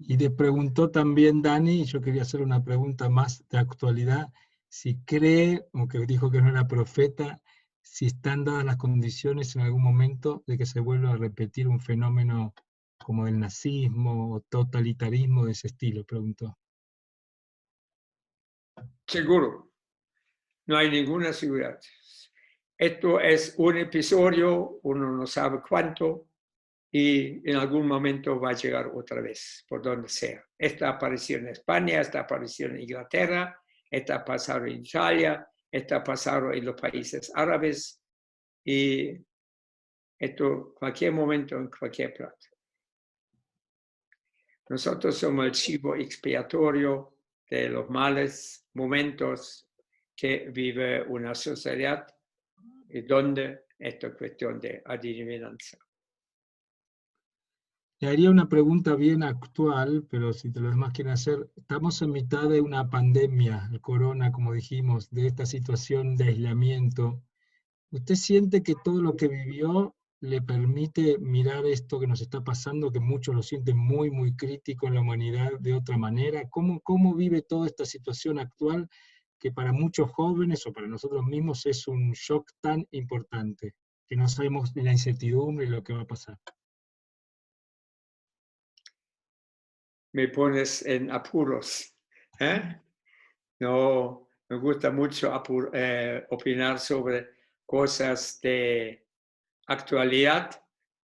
Y te preguntó también Dani, yo quería hacer una pregunta más de actualidad, si cree, aunque dijo que no era profeta, si están dadas las condiciones en algún momento de que se vuelva a repetir un fenómeno como el nazismo o totalitarismo de ese estilo, preguntó. Seguro, no hay ninguna seguridad. Esto es un episodio, uno no sabe cuánto, y en algún momento va a llegar otra vez, por donde sea. Esta apareció en España, esta apareció en Inglaterra, esta pasado en Italia, esta pasado en los países árabes, y esto cualquier momento, en cualquier parte. Nosotros somos el chivo expiatorio de los males momentos que vive una sociedad y donde esto es cuestión de adivinanza. Le haría una pregunta bien actual, pero si los demás quieren hacer, estamos en mitad de una pandemia, el corona, como dijimos, de esta situación de aislamiento. ¿Usted siente que todo lo que vivió le permite mirar esto que nos está pasando, que muchos lo sienten muy, muy crítico en la humanidad de otra manera? ¿Cómo vive toda esta situación actual que para muchos jóvenes o para nosotros mismos es un shock tan importante, que no sabemos la incertidumbre y lo que va a pasar? Me pones en apuros. No me gusta mucho opinar sobre cosas de actualidad,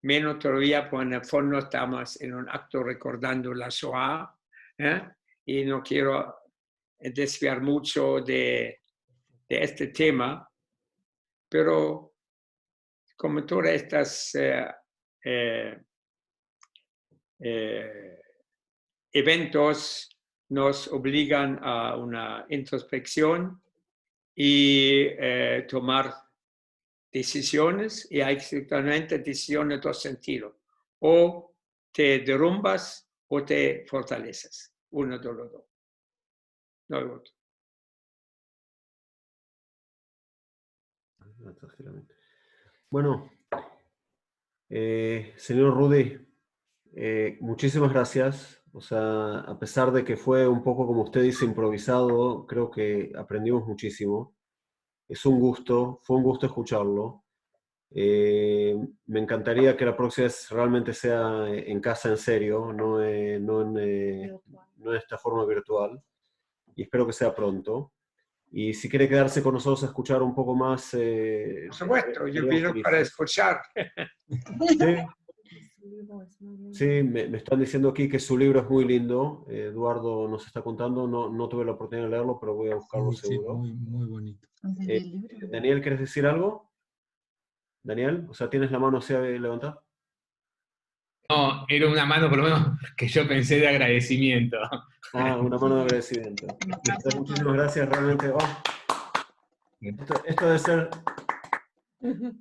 menos todavía, porque en el fondo estamos en un acto recordando la Shoah, y no quiero desviar mucho de este tema, pero como todas estas eventos nos obligan a una introspección y tomar decisiones, y hay exactamente decisiones de dos sentidos. O te derrumbas o te fortaleces. Uno de los dos. No el otro. Bueno, señor Rudy, muchísimas gracias. O sea, a pesar de que fue un poco, como usted dice, improvisado, creo que aprendimos muchísimo. Es un gusto, fue un gusto escucharlo. Me encantaría que la próxima vez realmente sea en casa en serio, no en esta forma virtual. Y espero que sea pronto. Y si quiere quedarse con nosotros a escuchar un poco más... Por supuesto, yo vino para escuchar. Sí, me están diciendo aquí que su libro es muy lindo. Eduardo nos está contando, no tuve la oportunidad de leerlo, pero voy a buscarlo seguro. Muy, muy bonito. Daniel, ¿quieres decir algo? Daniel, o sea, ¿tienes la mano así levantada? No, era una mano por lo menos que yo pensé de agradecimiento. Ah, una mano de agradecimiento. Muchísimas gracias, realmente. Oh. Esto debe ser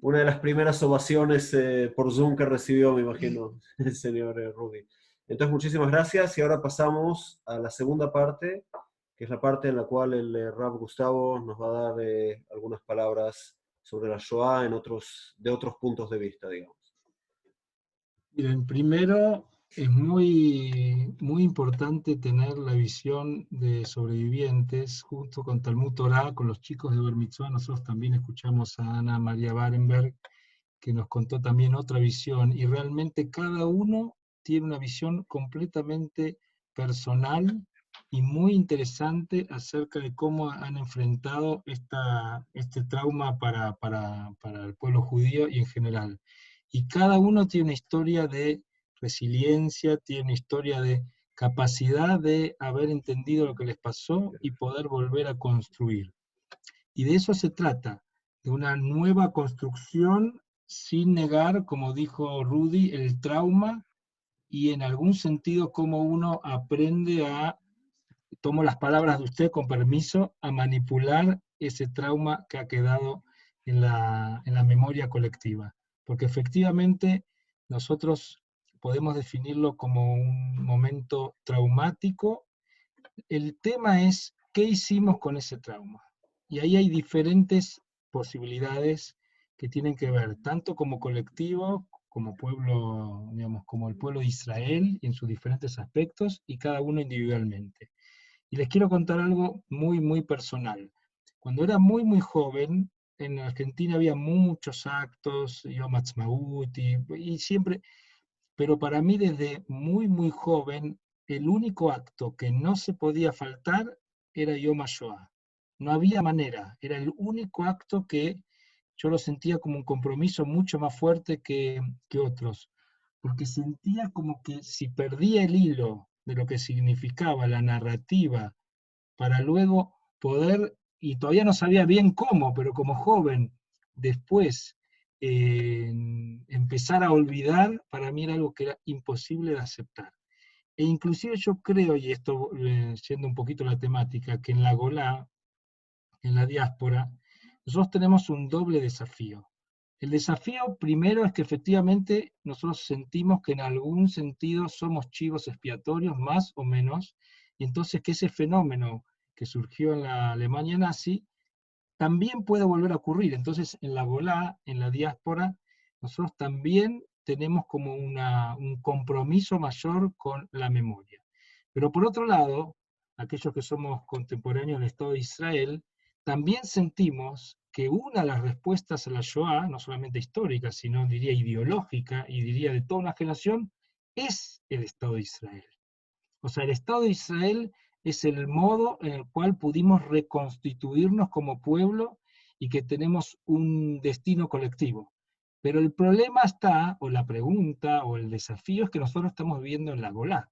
una de las primeras ovaciones por Zoom que recibió, me imagino, el señor Rudy. Entonces, muchísimas gracias y ahora pasamos a la segunda parte, que es la parte en la cual el Rav Gustavo nos va a dar algunas palabras sobre la Shoah de otros puntos de vista, digamos. Miren, primero es muy, muy importante tener la visión de sobrevivientes junto con Talmud Torah, con los chicos de Bar Mitzvah. Nosotros también escuchamos a Ana María Barenberg, que nos contó también otra visión, y realmente cada uno tiene una visión completamente personal y muy interesante acerca de cómo han enfrentado este trauma para el pueblo judío y en general. Y cada uno tiene una historia de resiliencia, tiene una historia de capacidad de haber entendido lo que les pasó y poder volver a construir. Y de eso se trata, de una nueva construcción sin negar, como dijo Rudy, el trauma y en algún sentido cómo uno aprende a, tomo las palabras de usted con permiso, a manipular ese trauma que ha quedado en la memoria colectiva. Porque efectivamente nosotros podemos definirlo como un momento traumático. El tema es, ¿qué hicimos con ese trauma? Y ahí hay diferentes posibilidades que tienen que ver, tanto como colectivo, como pueblo, digamos, como el pueblo de Israel, en sus diferentes aspectos, y cada uno individualmente. Y les quiero contar algo muy, muy personal. Cuando era muy, muy joven, en Argentina había muchos actos, Yom Ha'atzmaut, y siempre, pero para mí desde muy, muy joven, el único acto que no se podía faltar era Yom HaShoah. No había manera, era el único acto que yo lo sentía como un compromiso mucho más fuerte que otros, porque sentía como que si perdía el hilo de lo que significaba la narrativa, para luego poder, y todavía no sabía bien cómo, pero como joven, después empezar a olvidar, para mí era algo que era imposible de aceptar. E inclusive yo creo, y esto siendo un poquito la temática, que en la Golá, en la diáspora, nosotros tenemos un doble desafío. El desafío primero es que efectivamente nosotros sentimos que en algún sentido somos chivos expiatorios, más o menos, y entonces que ese fenómeno que surgió en la Alemania nazi también puede volver a ocurrir. Entonces en la Golá, en la diáspora, nosotros también tenemos como un compromiso mayor con la memoria. Pero por otro lado, aquellos que somos contemporáneos del Estado de Israel, también sentimos que una de las respuestas a la Shoah, no solamente histórica, sino diría ideológica y diría de toda una generación, es el Estado de Israel. O sea, el Estado de Israel es el modo en el cual pudimos reconstituirnos como pueblo y que tenemos un destino colectivo. Pero el problema está, o la pregunta, o el desafío es que nosotros estamos viviendo en la Golá.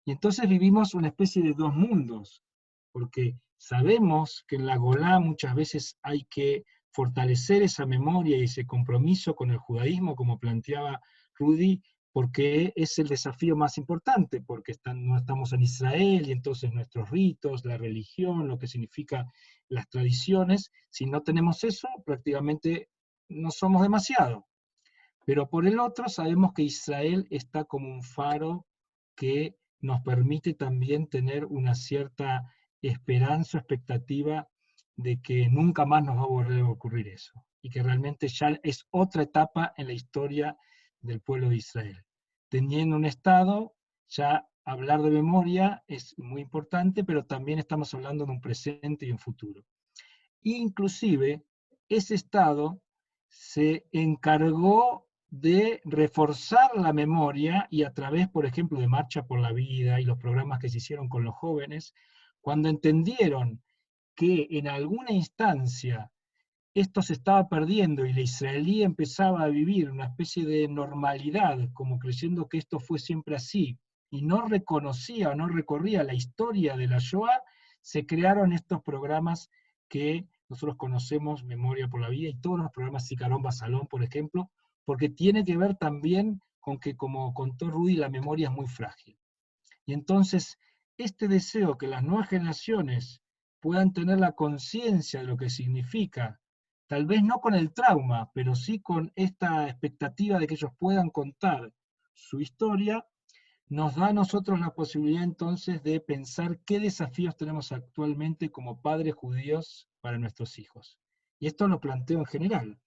Y entonces vivimos una especie de dos mundos, porque sabemos que en la Golá muchas veces hay que fortalecer esa memoria y ese compromiso con el judaísmo, como planteaba Rudy, porque es el desafío más importante, porque no estamos en Israel, y entonces nuestros ritos, la religión, lo que significa las tradiciones, si no tenemos eso, prácticamente no somos demasiado. Pero por el otro, sabemos que Israel está como un faro que nos permite también tener una cierta esperanza, expectativa de que nunca más nos va a volver a ocurrir eso, y que realmente ya es otra etapa en la historia del pueblo de Israel. Teniendo un Estado, ya hablar de memoria es muy importante, pero también estamos hablando de un presente y un futuro. Inclusive, ese Estado se encargó de reforzar la memoria, y a través, por ejemplo, de Marcha por la Vida y los programas que se hicieron con los jóvenes, cuando entendieron que en alguna instancia esto se estaba perdiendo y la israelí empezaba a vivir una especie de normalidad, como creyendo que esto fue siempre así, y no reconocía o no recorría la historia de la Shoah, se crearon estos programas que nosotros conocemos, Memoria por la Vida, y todos los programas Zicarón Basalón, por ejemplo, porque tiene que ver también con que, como contó Rudy, la memoria es muy frágil. Y entonces, este deseo que las nuevas generaciones puedan tener la conciencia de lo que significa, tal vez no con el trauma, pero sí con esta expectativa de que ellos puedan contar su historia, nos da a nosotros la posibilidad entonces de pensar qué desafíos tenemos actualmente como padres judíos para nuestros hijos. Y esto lo planteo en general.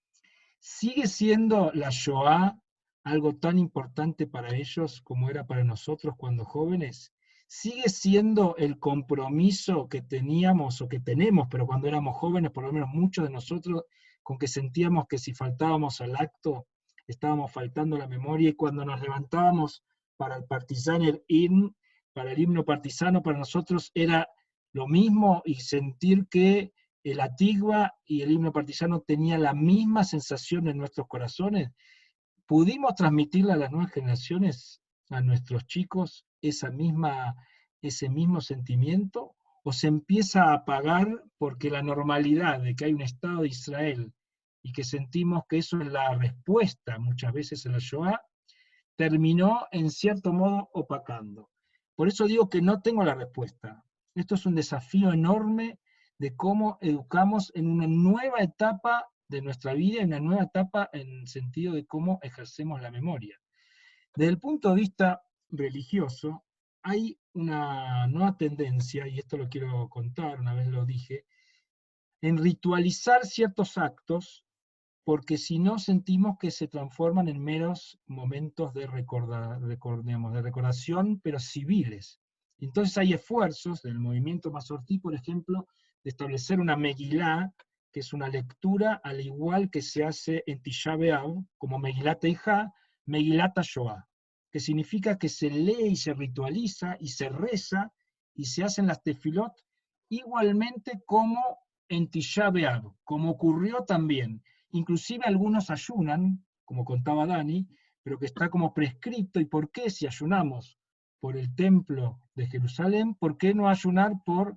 ¿Sigue siendo la Shoah algo tan importante para ellos como era para nosotros cuando jóvenes? ¿Sigue siendo el compromiso que teníamos o que tenemos, pero cuando éramos jóvenes, por lo menos muchos de nosotros, con que sentíamos que si faltábamos al acto, estábamos faltando a la memoria, y cuando nos levantábamos para el partizan, para el himno partisano, para nosotros era lo mismo, y sentir que el Atigua y el himno partisano tenía la misma sensación en nuestros corazones? ¿Pudimos transmitirle a las nuevas generaciones, a nuestros chicos, ese mismo sentimiento? ¿O se empieza a apagar porque la normalidad de que hay un Estado de Israel y que sentimos que eso es la respuesta muchas veces a la Shoah, terminó en cierto modo opacando? Por eso digo que no tengo la respuesta. Esto es un desafío enorme de cómo educamos en una nueva etapa de nuestra vida, en una nueva etapa en el sentido de cómo ejercemos la memoria. Desde el punto de vista religioso, hay una nueva tendencia, y esto lo quiero contar, una vez lo dije, en ritualizar ciertos actos, porque si no sentimos que se transforman en meros momentos de recordación, pero civiles. Entonces hay esfuerzos del movimiento Masortí, por ejemplo, de establecer una Megilá, que es una lectura al igual que se hace en Tisha B'Av, como Megilat Eijá, Megilat HaShoah, que significa que se lee y se ritualiza y se reza y se hacen las tefilot igualmente como en Tisha B'Av, como ocurrió también. Inclusive algunos ayunan, como contaba Dani, pero que está como prescripto. ¿Y por qué si ayunamos por el templo de Jerusalén, por qué no ayunar por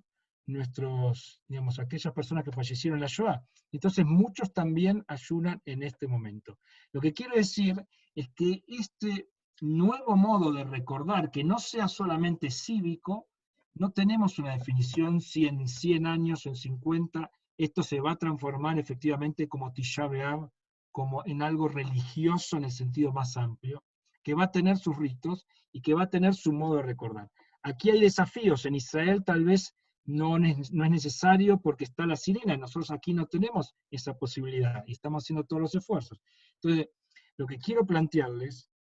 aquellas personas que fallecieron en la Shoah? Entonces muchos también ayunan en este momento. Lo que quiero decir es que este nuevo modo de recordar, que no sea solamente cívico, no tenemos una definición si en 100 años o en 50 esto se va a transformar efectivamente como Tisha B'Av, como en algo religioso en el sentido más amplio, que va a tener sus ritos y que va a tener su modo de recordar. Aquí hay desafíos. En Israel tal vez no es necesario porque está la sirena. Nosotros aquí no tenemos esa posibilidad y estamos haciendo todos los esfuerzos. Entonces, lo que quiero plantearles,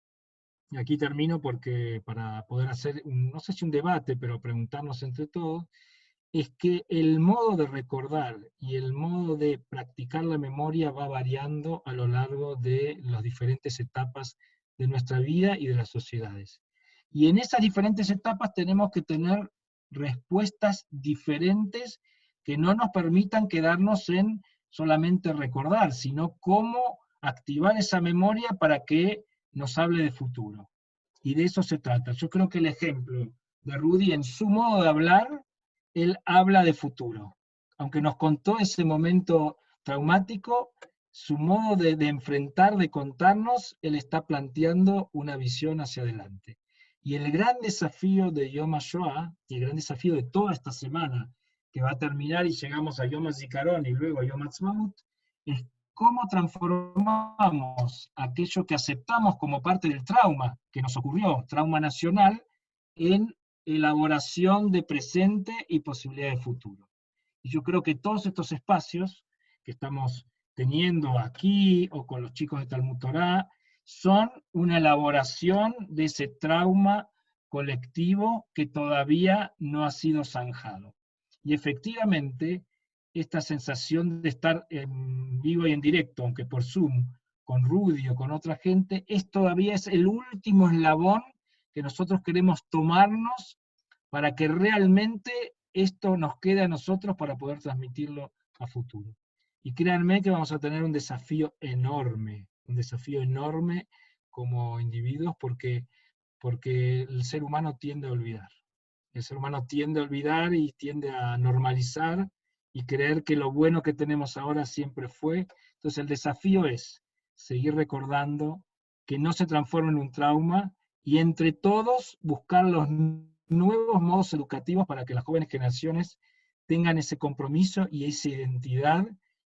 y aquí termino porque para poder hacer, no sé si un debate, pero preguntarnos entre todos, es que el modo de recordar y el modo de practicar la memoria va variando a lo largo de las diferentes etapas de nuestra vida y de las sociedades. Y en esas diferentes etapas tenemos que tener respuestas diferentes que no nos permitan quedarnos en solamente recordar, sino cómo activar esa memoria para que nos hable de futuro. Y de eso se trata. Yo creo que el ejemplo de Rudy en su modo de hablar, él habla de futuro. Aunque nos contó ese momento traumático, su modo de enfrentar, de contarnos, él está planteando una visión hacia adelante. Y el gran desafío de Yom HaShoah, y el gran desafío de toda esta semana, que va a terminar y llegamos a Yom HaZikaron y luego a Yom HaAtzmaut, es cómo transformamos aquello que aceptamos como parte del trauma que nos ocurrió, trauma nacional, en elaboración de presente y posibilidad de futuro. Y yo creo que todos estos espacios que estamos teniendo aquí o con los chicos de Talmud Torá son una elaboración de ese trauma colectivo que todavía no ha sido zanjado. Y efectivamente, esta sensación de estar en vivo y en directo, aunque por Zoom, con Rudy o con otra gente, todavía es el último eslabón que nosotros queremos tomarnos para que realmente esto nos quede a nosotros para poder transmitirlo a futuro. Y créanme que vamos a tener un desafío enorme como individuos, porque el ser humano tiende a olvidar. El ser humano tiende a olvidar y tiende a normalizar y creer que lo bueno que tenemos ahora siempre fue. Entonces el desafío es seguir recordando, que no se transforme en un trauma, y entre todos buscar los nuevos modos educativos para que las jóvenes generaciones tengan ese compromiso y esa identidad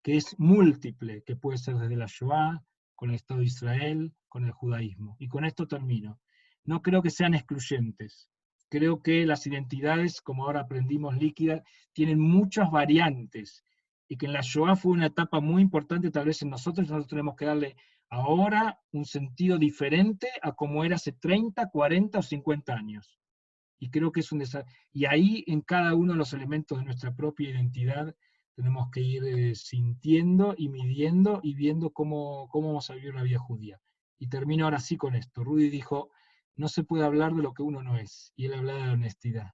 que es múltiple, que puede ser desde la Shoah, con el Estado de Israel, con el judaísmo. Y con esto termino. No creo que sean excluyentes. Creo que las identidades, como ahora aprendimos, líquidas, tienen muchas variantes, y que en la Shoah fue una etapa muy importante tal vez en nosotros tenemos que darle ahora un sentido diferente a como era hace 30, 40 o 50 años. Y creo que es un desafío. Y ahí, en cada uno de los elementos de nuestra propia identidad, tenemos que ir sintiendo y midiendo y viendo cómo vamos a vivir la vida judía. Y termino ahora sí con esto. Rudy dijo, no se puede hablar de lo que uno no es, y él hablaba de la honestidad.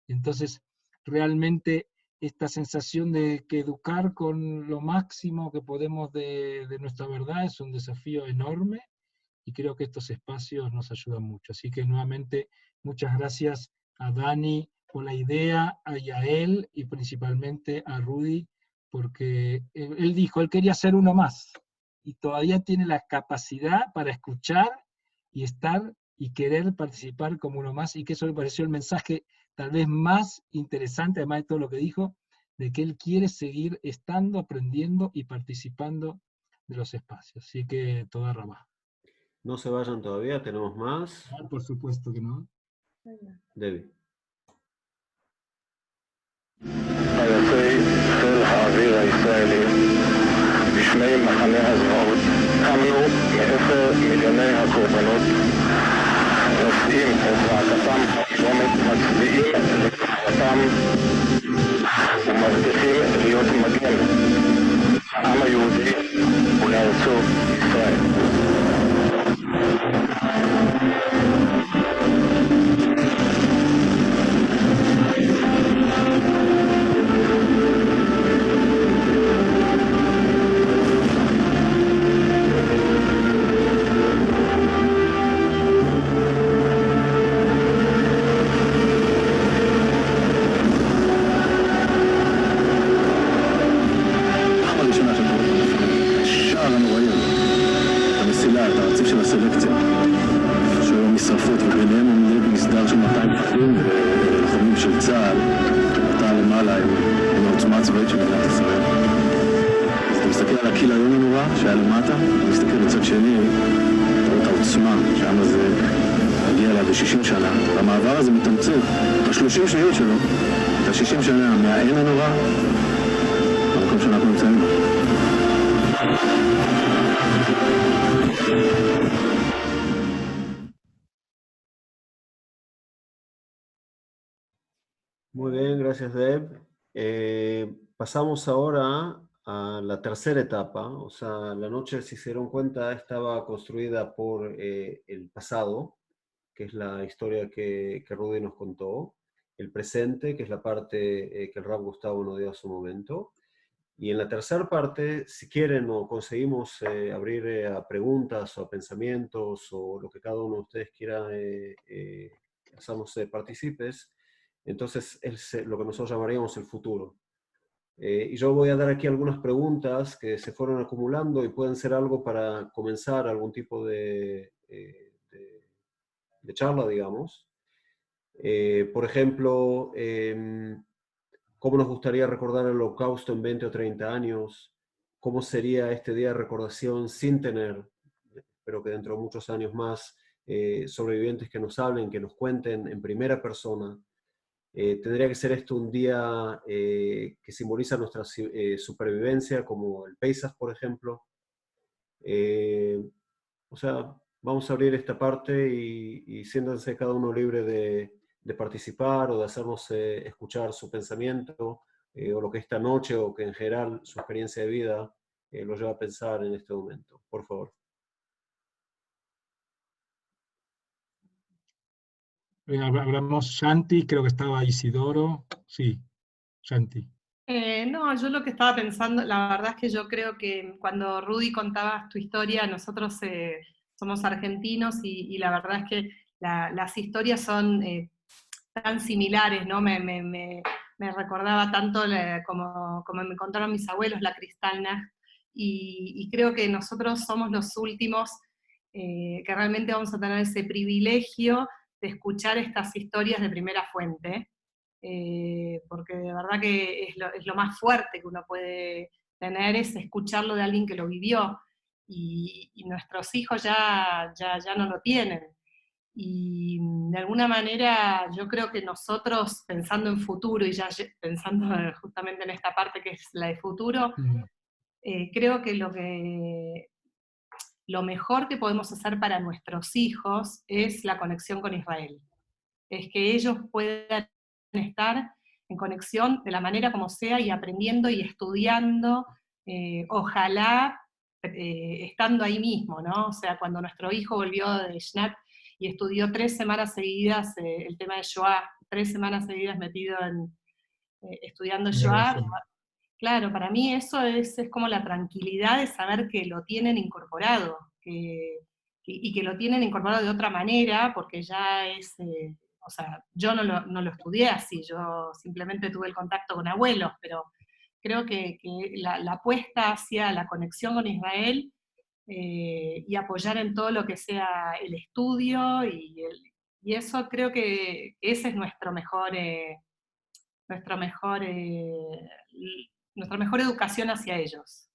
Entonces, realmente esta sensación de que educar con lo máximo que podemos de nuestra verdad es un desafío enorme, y creo que estos espacios nos ayudan mucho. Así que nuevamente, muchas gracias a Dani por la idea, a Yael y principalmente a Rudy, porque él dijo, él quería ser uno más, y todavía tiene la capacidad para escuchar y estar y querer participar como uno más, y que eso me pareció el mensaje tal vez más interesante, además de todo lo que dijo, de que él quiere seguir estando, aprendiendo y participando de los espacios. Así que toda rabá. No se vayan todavía, tenemos más. Ah, por supuesto que no. Debbie. טייסי חיל האוויר הישראלי בשמי מחנה הזוועות קמנו מ10 מיליוני הקורבנות, נושאים את זעקתם האיומית, מצביעים לגבורתם ומבטיחים להיות מגן העם היהודי ולארצו ישראל. Muy bien, gracias Deb. Pasamos ahora a la tercera etapa. O sea, la noche, si se dieron cuenta, estaba construida por el pasado, que es la historia que Rudy nos contó, el presente, que es la parte que el Rav Gustavo nos dio a su momento, y en la tercera parte, si quieren o conseguimos abrir a preguntas o a pensamientos o lo que cada uno de ustedes quiera hacernos partícipes, entonces es lo que nosotros llamaríamos el futuro. Y yo voy a dar aquí algunas preguntas que se fueron acumulando y pueden ser algo para comenzar algún tipo de charla, digamos. Por ejemplo, ¿cómo nos gustaría recordar el Holocausto en 20 o 30 años? ¿Cómo sería este día de recordación sin tener, espero que dentro de muchos años más, sobrevivientes que nos hablen, que nos cuenten en primera persona? Tendría que ser esto un día que simboliza nuestra supervivencia, como el Pesach, por ejemplo. O sea, vamos a abrir esta parte y siéntanse cada uno libre de participar o de hacernos escuchar su pensamiento o lo que esta noche o que en general su experiencia de vida lo lleva a pensar en este momento. Por favor. Hablamos Shanti, creo que estaba Isidoro. Sí, Shanti. No, yo lo que estaba pensando, la verdad es que yo creo que cuando Rudy contaba tu historia, nosotros somos argentinos y la verdad es que las historias son tan similares, ¿no? Me recordaba tanto como me contaron mis abuelos, la Kristallnacht, y creo que nosotros somos los últimos que realmente vamos a tener ese privilegio de escuchar estas historias de primera fuente. Porque de verdad que es lo más fuerte que uno puede tener, es escucharlo de alguien que lo vivió, y nuestros hijos ya no lo tienen. Y de alguna manera yo creo que nosotros, pensando en futuro, y ya pensando justamente en esta parte que es la de futuro, creo que lo mejor que podemos hacer para nuestros hijos es la conexión con Israel. Es que ellos puedan estar en conexión de la manera como sea y aprendiendo y estudiando, ojalá estando ahí mismo, ¿no? O sea, cuando nuestro hijo volvió de Shnat y estudió 3 semanas seguidas el tema de Shoah, 3 semanas seguidas metido estudiando Shoah, claro, para mí eso es como la tranquilidad de saber que lo tienen incorporado, y que lo tienen incorporado de otra manera, porque ya es... o sea, yo no lo estudié así, yo simplemente tuve el contacto con abuelos, pero creo que la apuesta hacia la conexión con Israel y apoyar en todo lo que sea el estudio, y eso creo que ese es nuestra mejor educación hacia ellos.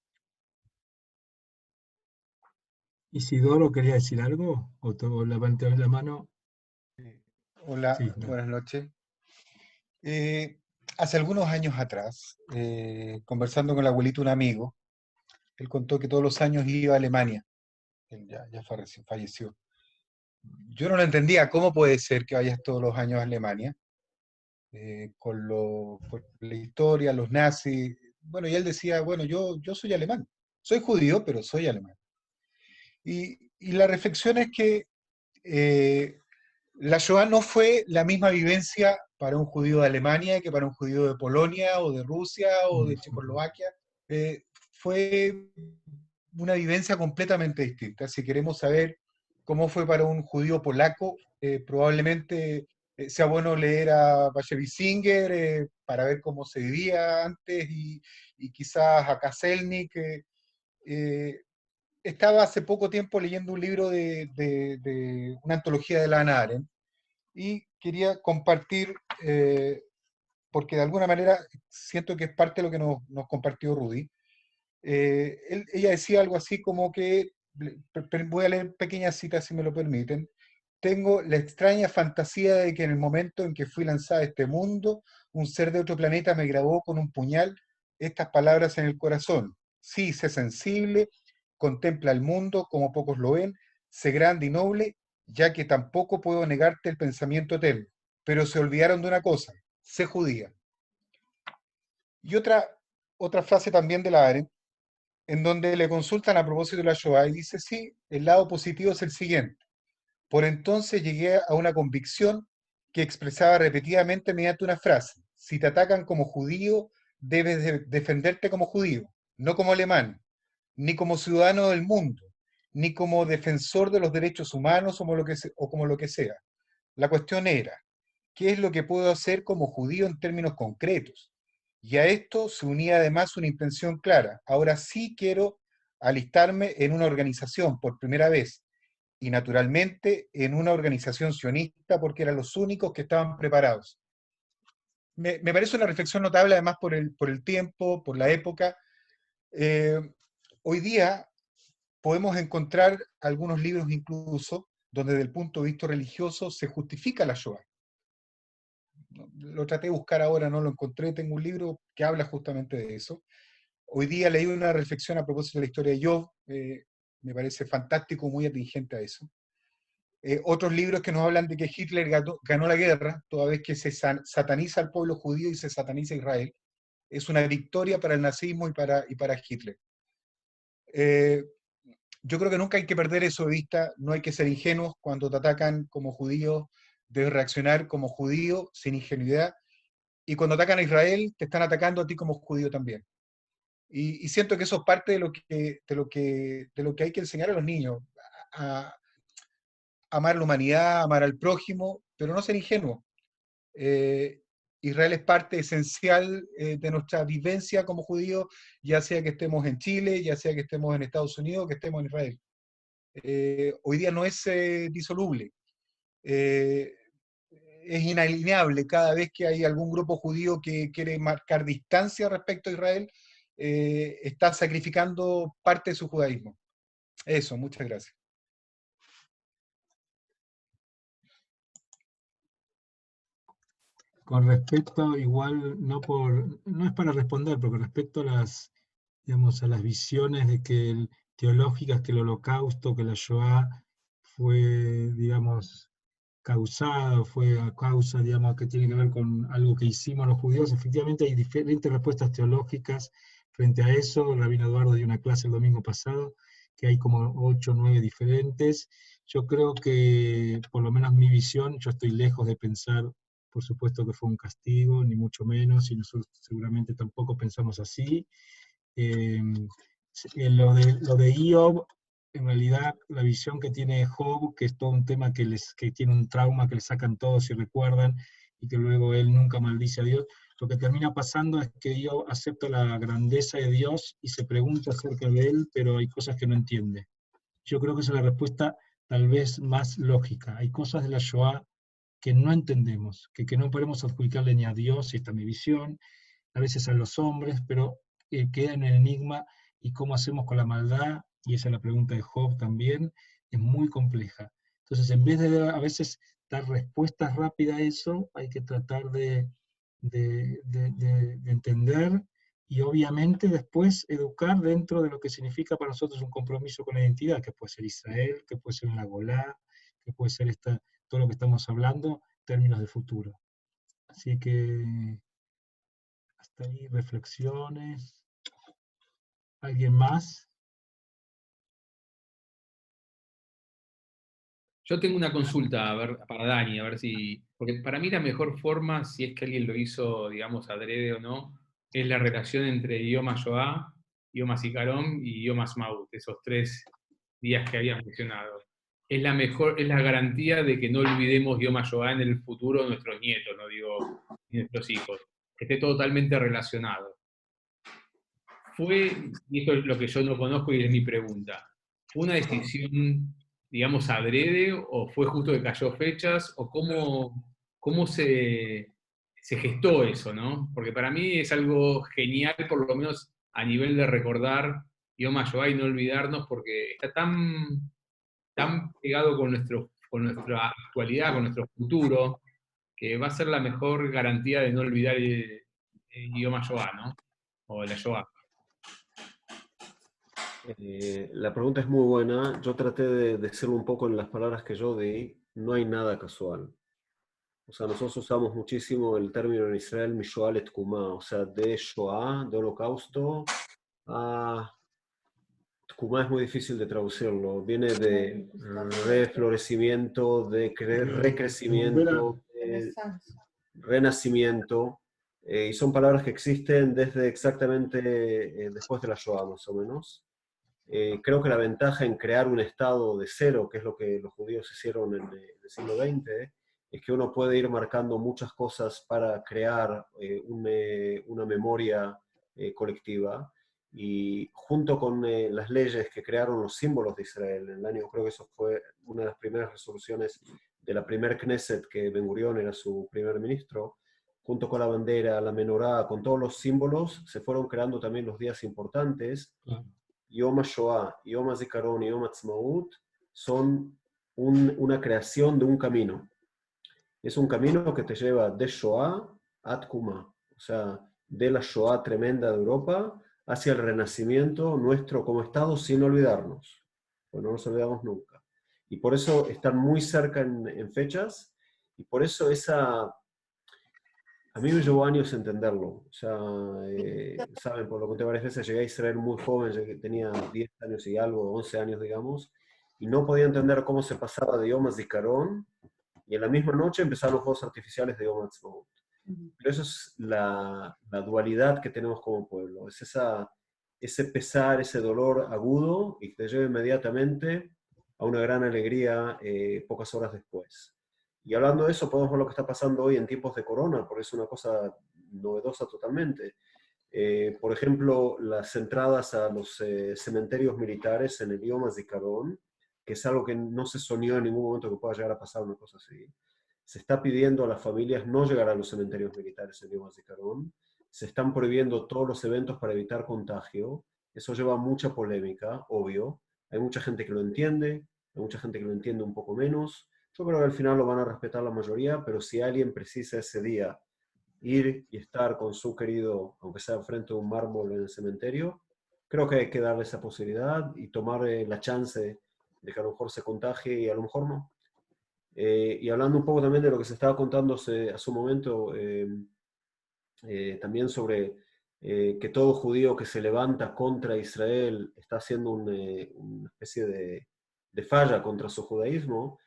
Isidoro, ¿quería decir algo? ¿O levanté la mano? Hola, Sí, no. buenas noches. Hace algunos años atrás, conversando con el abuelito, un amigo, él contó que todos los años iba a Alemania. Él ya falleció. Yo no lo entendía, ¿cómo puede ser que vayas todos los años a Alemania? Con la historia, los nazis. Bueno, y él decía, bueno, yo soy alemán. Soy judío, pero soy alemán. Y la reflexión es que la Shoah no fue la misma vivencia para un judío de Alemania que para un judío de Polonia o de Rusia o de Checoslovaquia. Fue una vivencia completamente distinta. Si queremos saber cómo fue para un judío polaco, probablemente sea bueno leer a Bashevis Singer para ver cómo se vivía antes, y quizás a Kaselnik. Estaba hace poco tiempo leyendo un libro de una antología de la Hannah Arendt, y quería compartir, porque de alguna manera siento que es parte de lo que nos compartió Rudy. Ella decía algo así como que, voy a leer pequeñas citas si me lo permiten: tengo la extraña fantasía de que en el momento en que fui lanzada a este mundo, un ser de otro planeta me grabó con un puñal estas palabras en el corazón: sí, sé sensible, contempla el mundo como pocos lo ven, sé grande y noble, ya que tampoco puedo negarte el pensamiento eterno. Pero se olvidaron de una cosa: sé judía. Y otra frase también de la Arendt, en donde le consultan a propósito de la Shoah, y dice, sí, el lado positivo es el siguiente: por entonces llegué a una convicción que expresaba repetidamente mediante una frase: si te atacan como judío, debes defenderte como judío, no como alemán, ni como ciudadano del mundo, ni como defensor de los derechos humanos o como lo que sea. La cuestión era, ¿qué es lo que puedo hacer como judío en términos concretos? Y a esto se unía además una intención clara. Ahora sí quiero alistarme en una organización por primera vez, y naturalmente en una organización sionista, porque eran los únicos que estaban preparados. Me parece una reflexión notable además por el tiempo, por la época. Hoy día podemos encontrar algunos libros incluso donde desde el punto de vista religioso se justifica la Shoah. Lo traté de buscar ahora, no lo encontré, tengo un libro que habla justamente de eso. Hoy día leí una reflexión a propósito de la historia de Job, me parece fantástico, muy atingente a eso. Otros libros que nos hablan de que Hitler ganó la guerra, toda vez que se sataniza al pueblo judío y se sataniza a Israel. Es una victoria para el nazismo y para Hitler. Yo creo que nunca hay que perder eso de vista, no hay que ser ingenuos cuando te atacan como judío, debes reaccionar como judío, sin ingenuidad, y cuando atacan a Israel, te están atacando a ti como judío también. Y siento que eso es parte de lo que hay que enseñar a los niños, a amar la humanidad, amar al prójimo, pero no ser ingenuo. Israel es parte esencial de nuestra vivencia como judíos, ya sea que estemos en Chile, ya sea que estemos en Estados Unidos, que estemos en Israel. Hoy día no es disoluble. Es inalienable cada vez que hay algún grupo judío que quiere marcar distancia respecto a Israel, está sacrificando parte de su judaísmo. Eso, muchas gracias. Con respecto, igual, no es para responder, pero con respecto a las, digamos, a las visiones de que teológicas, que el Holocausto, que la Shoah fue, digamos, causado, fue a causa, digamos, que tiene que ver con algo que hicimos los judíos. Efectivamente hay diferentes respuestas teológicas frente a eso. El rabino Eduardo dio una clase el domingo pasado, que hay como 8 o 9 diferentes. Yo creo que, por lo menos mi visión, yo estoy lejos de pensar, por supuesto, que fue un castigo, ni mucho menos, y nosotros seguramente tampoco pensamos así. Lo de Job, en realidad, la visión que tiene Job, que es todo un tema que tiene un trauma que le sacan todos y recuerdan, y que luego él nunca maldice a Dios, lo que termina pasando es que Job acepta la grandeza de Dios y se pregunta acerca de él, pero hay cosas que no entiende. Yo creo que esa es la respuesta tal vez más lógica. Hay cosas de la Shoah que no entendemos, que no podemos adjudicarle ni a Dios, y esta es mi visión, a veces a los hombres, pero queda en el enigma, y cómo hacemos con la maldad, y esa es la pregunta de Job también, es muy compleja. Entonces, en vez de a veces dar respuestas rápidas a eso, hay que tratar de entender, y obviamente después educar dentro de lo que significa para nosotros un compromiso con la identidad, que puede ser Israel, que puede ser en la Golá, que puede ser todo lo que estamos hablando en términos de futuro. Así que hasta ahí reflexiones. ¿Alguien más? Yo tengo una consulta para Dani, a ver si... Porque para mí la mejor forma, si es que alguien lo hizo, digamos, adrede o no, es la relación entre Yom HaShoah, Yom HaZikaron y Yom HaSmaut, esos 3 días que habías mencionado. Es la garantía de que no olvidemos Yom HaShoah en el futuro de nuestros nietos, no digo nuestros hijos, que esté totalmente relacionado. Y esto es lo que yo no conozco y es mi pregunta, ¿fue una decisión, digamos, adrede, o fue justo que cayó fechas, o cómo se gestó eso, ¿no? Porque para mí es algo genial, por lo menos a nivel de recordar Yom HaShoah y no olvidarnos, porque está tan pegado con nuestra actualidad, con nuestro futuro, que va a ser la mejor garantía de no olvidar Yom HaShoah, ¿no? O la Shoah. La pregunta es muy buena. Yo traté de decirlo un poco en las palabras que yo di. No hay nada casual. O sea, nosotros usamos muchísimo el término en Israel, Mishoah letkuma, o sea, de Shoah, de holocausto, a Tkuma es muy difícil de traducirlo. Viene de reflorecimiento, de recrecimiento, de renacimiento. Y son palabras que existen desde exactamente después de la Shoah, más o menos. Creo que la ventaja en crear un Estado de cero, que es lo que los judíos hicieron en el siglo XX, es que uno puede ir marcando muchas cosas para crear una memoria colectiva, y junto con las leyes que crearon los símbolos de Israel, en el año, creo que eso fue una de las primeras resoluciones de la primer Knesset, que Ben Gurión era su primer ministro, junto con la bandera, la menorá, con todos los símbolos, se fueron creando también los días importantes. Yom HaShoah, Yom HaZikaron y Yom HaTzmaut son una creación de un camino. Es un camino que te lleva de Shoah a Tkuma, o sea, de la Shoah tremenda de Europa hacia el renacimiento nuestro como Estado, sin olvidarnos. Pues no nos olvidamos nunca. Y por eso están muy cerca en fechas, y por eso a mí me llevó años entenderlo. O sea, saben, por lo que conté varias veces, llegué a Israel muy joven, tenía 10 años y algo, 11 años, digamos, y no podía entender cómo se pasaba de Yom HaZikaron, y en la misma noche empezaron los fuegos artificiales de Yom HaTzmaut. Pero eso es la dualidad que tenemos como pueblo, es ese pesar, ese dolor agudo, y que te lleva inmediatamente a una gran alegría pocas horas después. Y hablando de eso, podemos ver lo que está pasando hoy en tiempos de corona, porque es una cosa novedosa totalmente. Por ejemplo, las entradas a los cementerios militares en el Yom HaZikaron, que es algo que no se soñó en ningún momento que pueda llegar a pasar una cosa así. Se está pidiendo a las familias no llegar a los cementerios militares en el Yom HaZikaron. Se están prohibiendo todos los eventos para evitar contagio. Eso lleva a mucha polémica, obvio. Hay mucha gente que lo entiende, hay mucha gente que lo entiende un poco menos. Yo creo que al final lo van a respetar la mayoría, pero si alguien precisa ese día ir y estar con su querido, aunque sea frente a un mármol en el cementerio, creo que hay que darle esa posibilidad y tomar la chance de que a lo mejor se contagie y a lo mejor no. Y hablando un poco también de lo que se estaba contando hace un momento, también sobre que todo judío que se levanta contra Israel está haciendo una especie de falla contra su judaísmo.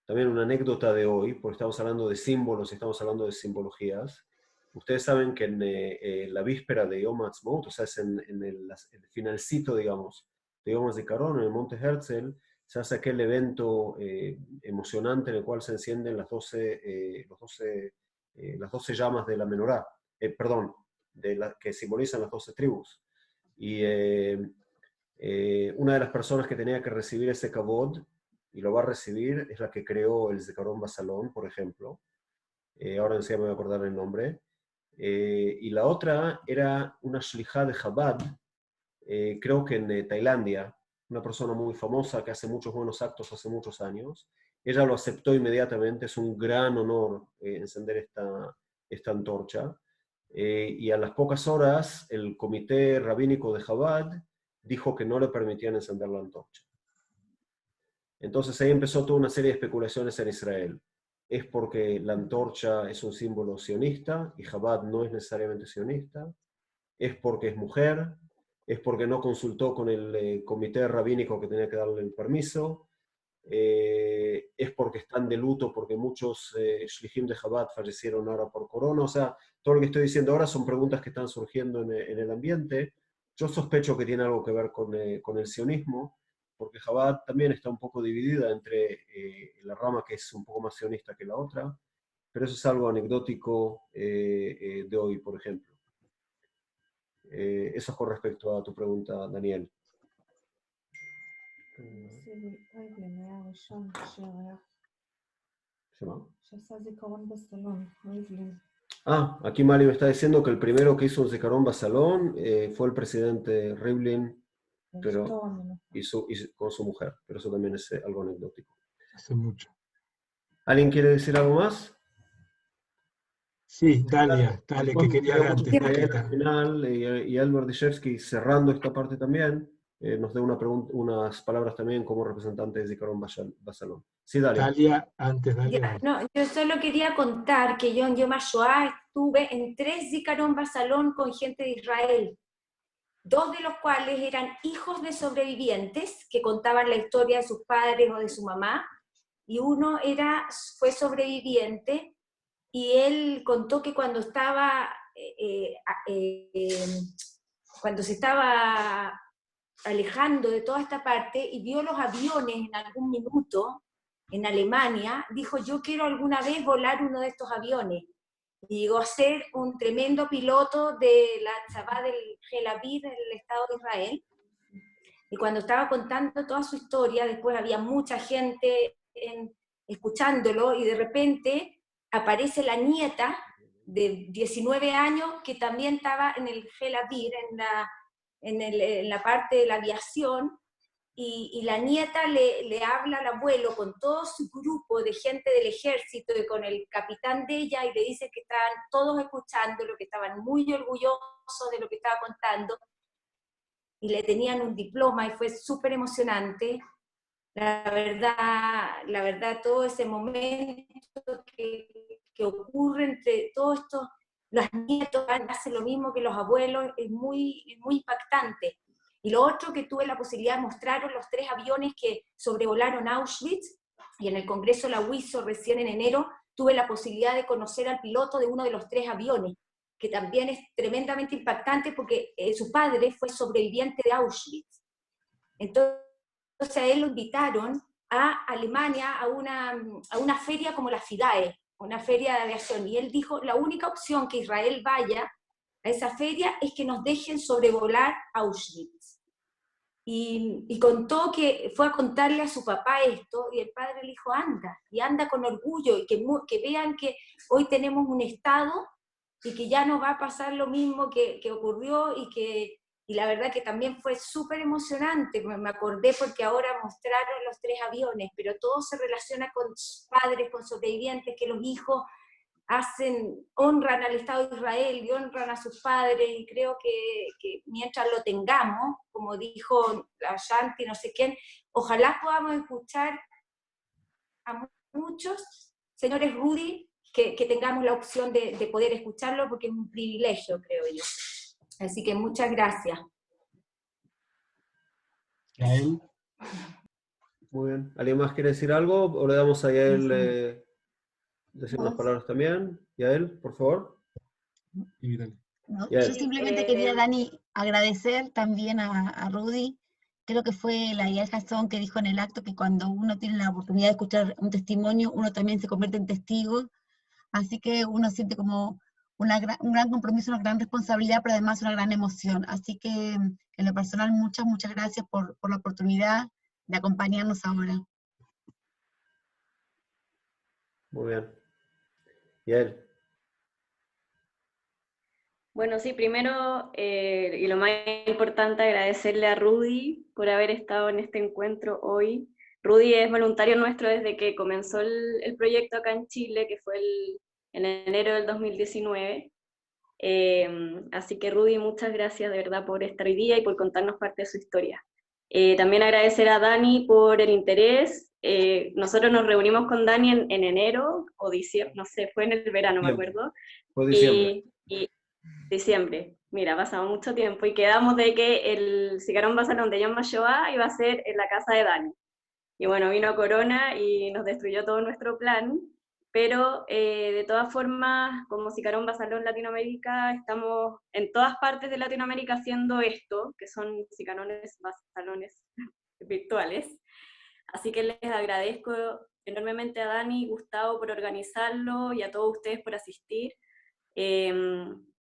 También una anécdota de hoy, porque estamos hablando de símbolos y estamos hablando de simbologías. Ustedes saben que en la víspera de Yom HaTzmaut, o sea, es en el finalcito, digamos, de Yom HaZikaron, en el Monte Herzl, se hace aquel evento emocionante en el cual se encienden las 12 llamas de la menorá, que simbolizan las 12 tribus. Y una de las personas que tenía que recibir ese kavod, y lo va a recibir, es la que creó el Zikaron Basalón, por ejemplo. Ahora enseguida me voy a acordar el nombre. Y la otra era una shlichá de Chabad, creo que en Tailandia, una persona muy famosa que hace muchos buenos actos hace muchos años. Ella lo aceptó inmediatamente, es un gran honor encender esta antorcha. Y a las pocas horas, el comité rabínico de Chabad dijo que no le permitían encender la antorcha. Entonces ahí empezó toda una serie de especulaciones en Israel. ¿Es porque la antorcha es un símbolo sionista y Chabad no es necesariamente sionista? ¿Es porque es mujer? ¿Es porque no consultó con el comité rabínico que tenía que darle el permiso? ¿Es porque están de luto porque muchos shlichim de Chabad fallecieron ahora por corona? O sea, todo lo que estoy diciendo ahora son preguntas que están surgiendo en el ambiente. Yo sospecho que tiene algo que ver con el sionismo, porque Chabad también está un poco dividida entre la rama que es un poco más sionista que la otra, pero eso es algo anecdótico de hoy, por ejemplo. Eso es con respecto a tu pregunta, Daniel. Aquí Mali me está diciendo que el primero que hizo un Zikaron Basalón fue el presidente Rivlin, pero con su mujer, pero eso también es algo anecdótico. Hace mucho. ¿Alguien quiere decir algo más? Sí, Dalia, dale, que quería antes. Al final, y Albert Dishevsky, cerrando esta parte también, nos dé unas palabras también como representante de Zikaron Basalón. Sí, Dalia. Dalia, antes, Dalia. No, yo solo quería contar que yo en Yom HaShoah estuve en 3 Zikaron Basalón con gente de Israel, 2 de los cuales eran hijos de sobrevivientes que contaban la historia de sus padres o de su mamá, y uno fue sobreviviente, y él contó que cuando se estaba alejando de toda esta parte y vio los aviones en algún minuto, en Alemania, dijo, yo quiero alguna vez volar uno de estos aviones. Y llegó a ser un tremendo piloto de la Tzavá del Tel Aviv, en el Estado de Israel. Y cuando estaba contando toda su historia, después había mucha gente escuchándolo, y de repente aparece la nieta de 19 años, que también estaba en el Tel Aviv, en la parte de la aviación, y la nieta le habla al abuelo con todo su grupo de gente del ejército y con el capitán de ella, y le dice que estaban todos escuchándolo, que estaban muy orgullosos de lo que estaba contando, y le tenían un diploma, y fue súper emocionante. La verdad, todo ese momento que ocurre entre todos estos, los nietos hacen lo mismo que los abuelos, es muy impactante. Y lo otro que tuve la posibilidad de mostraron los 3 aviones que sobrevolaron Auschwitz, y en el Congreso La UISO recién en enero tuve la posibilidad de conocer al piloto de uno de los 3 aviones, que también es tremendamente impactante porque su padre fue sobreviviente de Auschwitz. Entonces a él lo invitaron a Alemania a una feria como la FIDAE, una feria de aviación, y él dijo, la única opción que Israel vaya a esa feria es que nos dejen sobrevolar Auschwitz. Y contó que fue a contarle a su papá esto, y el padre le dijo, anda, y anda con orgullo, y que vean que hoy tenemos un Estado, y que ya no va a pasar lo mismo que ocurrió, y la verdad que también fue súper emocionante. Me acordé porque ahora mostraron los 3 aviones, pero todo se relaciona con padres, con sobrevivientes, que los hijos honran al Estado de Israel y honran a sus padres, y creo que mientras lo tengamos, como dijo la Shanti, no sé quién, ojalá podamos escuchar a muchos, señores Rudy, que tengamos la opción de poder escucharlo, porque es un privilegio, creo yo. Así que muchas gracias. Yael. Muy bien. ¿Alguien más quiere decir algo? ¿O le damos a Yael decir unas palabras también? Yael, por favor. No, Yael. yo simplemente quería, Dani, agradecer también a Rudy. Creo que fue la Yael Jason que dijo en el acto que cuando uno tiene la oportunidad de escuchar un testimonio, uno también se convierte en testigo. Así que uno siente como un gran compromiso, una gran responsabilidad, pero además una gran emoción. Así que en lo personal, muchas gracias por la oportunidad de acompañarnos ahora. Muy bien. Yael. Bueno, sí, primero, y lo más importante, agradecerle a Rudy por haber estado en este encuentro hoy. Rudy es voluntario nuestro desde que comenzó el proyecto acá en Chile, que fue en enero del 2019. Así que Rudy, muchas gracias de verdad por estar hoy día y por contarnos parte de su historia. También agradecer a Dani por el interés. Nosotros nos reunimos con Dani en enero o diciembre, no sé, fue en el verano, me acuerdo. Fue diciembre. Y diciembre, mira, ha pasado mucho tiempo, y quedamos de que el Zikaron Basalón de Yom HaShoah iba a ser en la casa de Dani. Y bueno, vino Corona y nos destruyó todo nuestro plan, pero de todas formas, como Zikaron Basalón Latinoamérica, estamos en todas partes de Latinoamérica haciendo esto, que son Zikarones Basalones virtuales. Así que les agradezco enormemente a Dani y Gustavo por organizarlo, y a todos ustedes por asistir.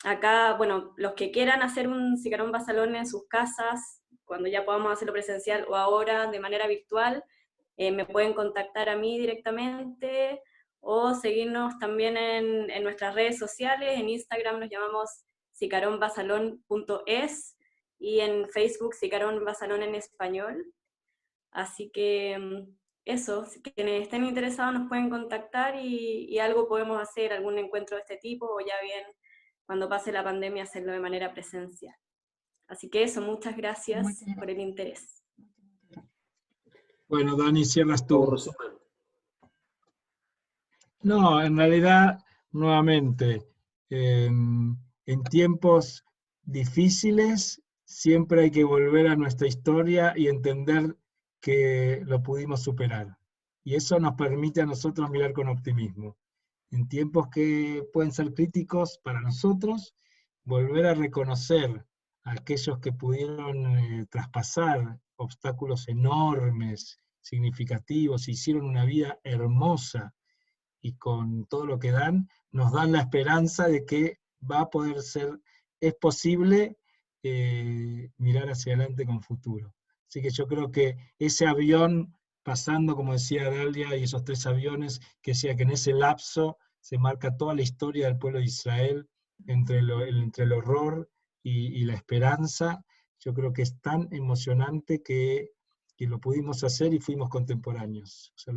Acá, bueno, los que quieran hacer un Zikaron Basalón en sus casas, cuando ya podamos hacerlo presencial o ahora de manera virtual, me pueden contactar a mí directamente, o seguirnos también en nuestras redes sociales. En Instagram nos llamamos zikaronbasalon.es, y en Facebook Zikaron Basalón en español. Así que eso, si quienes estén interesados nos pueden contactar, y algo podemos hacer, algún encuentro de este tipo, o ya bien, cuando pase la pandemia, hacerlo de manera presencial. Así que eso, muchas gracias por el interés. Bueno, Dani, cierras tú. No, en realidad, nuevamente, en tiempos difíciles siempre hay que volver a nuestra historia y entender que lo pudimos superar. Y eso nos permite a nosotros mirar con optimismo. En tiempos que pueden ser críticos para nosotros, volver a reconocer a aquellos que pudieron traspasar obstáculos enormes significativos, hicieron una vida hermosa, y con todo lo que dan, nos dan la esperanza de que va a poder ser, es posible mirar hacia adelante con futuro. Así que yo creo que ese avión pasando, como decía Dalia, y esos 3 aviones, que decía que en ese lapso se marca toda la historia del pueblo de Israel, entre el horror y la esperanza. Yo creo que es tan emocionante que lo pudimos hacer y fuimos contemporáneos. O sea,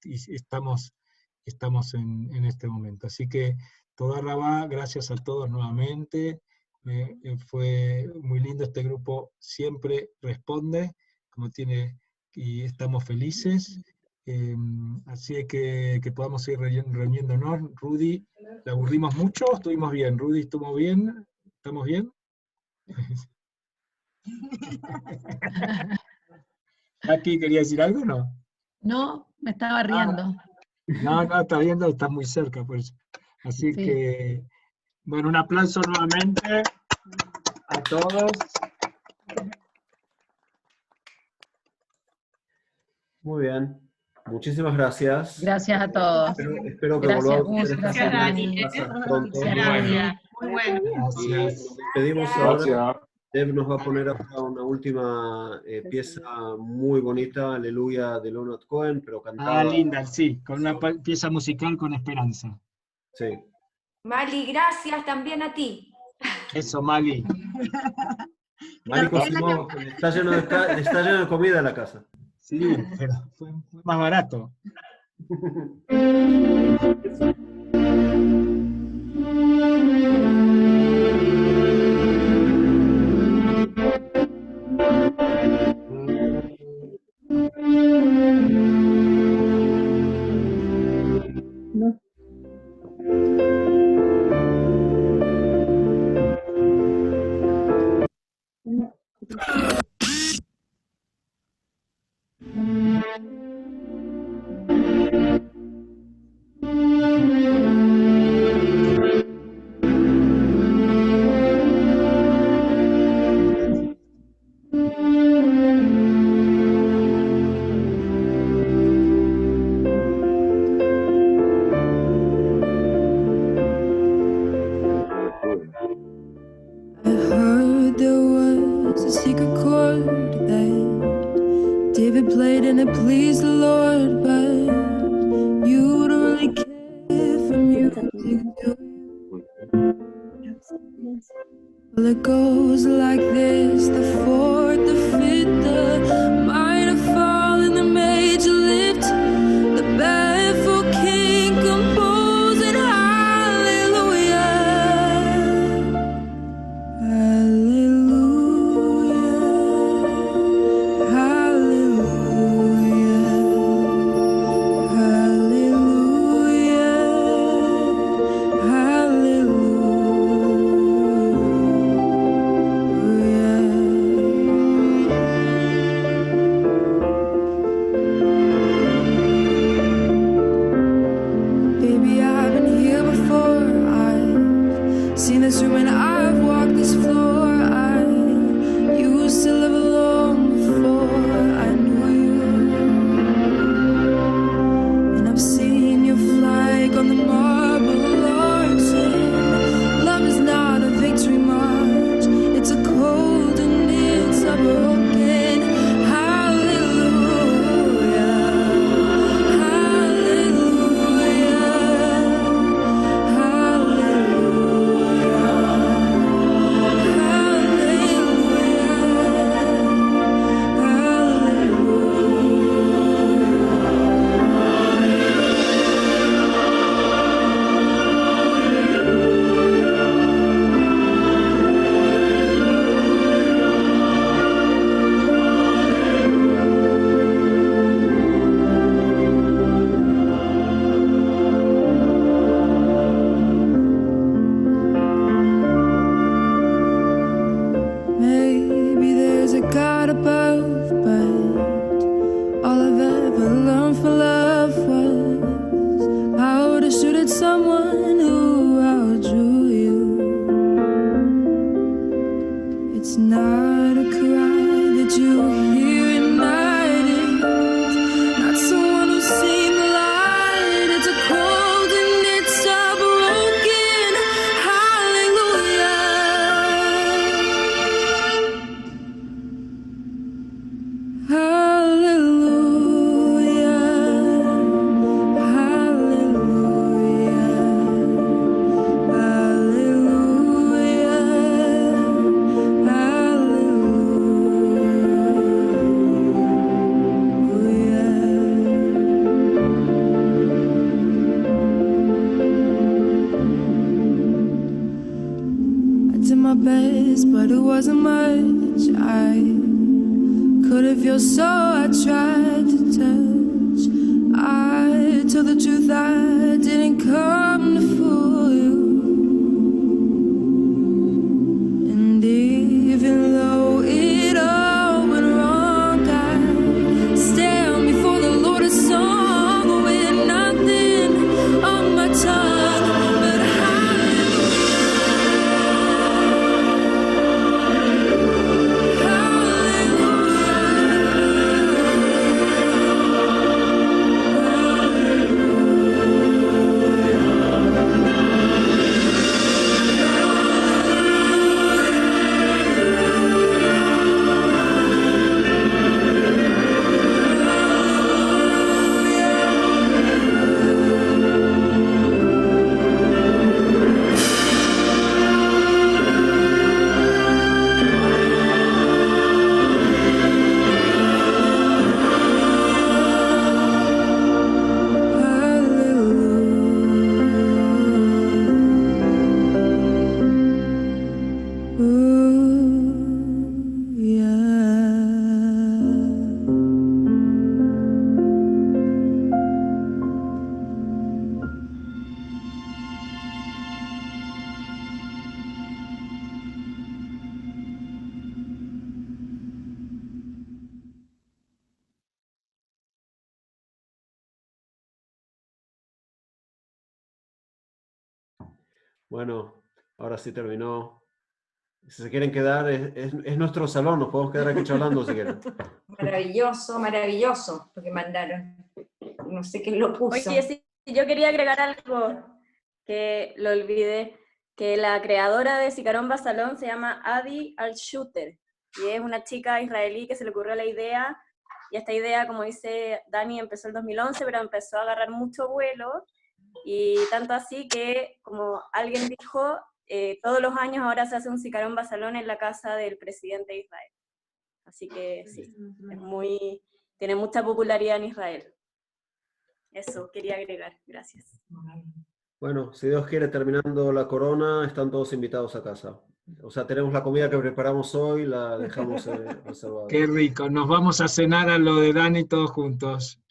y estamos en este momento. Así que toda Rabá, gracias a todos nuevamente. Fue muy lindo este grupo, siempre responde, como tiene, y estamos felices. Así que podamos seguir reuniéndonos. Rudy, ¿le aburrimos mucho? ¿Estuvimos bien? ¿Rudy estuvo bien? ¿Estamos bien? ¿Aquí quería decir algo o no? No, me estaba riendo. No, está viendo, está muy cerca, por eso. Así Sí. que, bueno, un aplauso nuevamente a todos. Muy bien. Muchísimas gracias. Gracias a todos. Espero que Gracias, volvamos a Gus, hacer estas gracias, Dani. casas pronto. Gracias. Muy bueno. Y nos despedimos ahora. Deb nos va a poner ahora una última pieza muy bonita, Aleluya, de Leonard Cohen, pero cantada. Linda, sí, con una pieza musical con esperanza. Sí. Mali, gracias también a ti. Eso, Mali. Mali cocinó, está lleno de comida en la casa. Sí, pero fue más barato. I heard there was a secret chord that David played and it pleased the Lord, but you don't really care for music, do you? Well, it goes like this: the fourth, the fifth, the minor fall, and the major lift. The barefoot king composing hallelujah. best, but it wasn't much. I couldn't feel, so I tried to touch. I told the truth, I didn't come to fool you. And even though it all went wrong, I stand before the Lord a song with nothing on my tongue but Bueno, ahora sí terminó. Si se quieren quedar, es nuestro salón, nos podemos quedar aquí charlando si quieren. Maravilloso, maravilloso lo que mandaron. No sé quién lo puso. Oye, sí, yo quería agregar algo que lo olvidé, que la creadora de Zikaron Basalón se llama Adi Al-Shuter, y es una chica israelí que se le ocurrió la idea, y esta idea, como dice Dani, empezó en 2011, pero empezó a agarrar mucho vuelo, y tanto así que, como alguien dijo, todos los años ahora se hace un Zikaron Basalón en la casa del presidente de Israel. Así que sí, tiene mucha popularidad en Israel. Eso quería agregar, gracias. Bueno, si Dios quiere, terminando la corona, están todos invitados a casa. O sea, tenemos la comida que preparamos hoy, la dejamos reservada. Qué rico, nos vamos a cenar a lo de Dani todos juntos.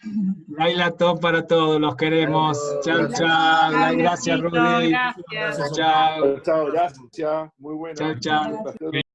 Laila Top para todos, los queremos. Chao, chao. Gracias, Rudy. Gracias. Chao. Chao, gracias. Muy bueno. Chao, chao.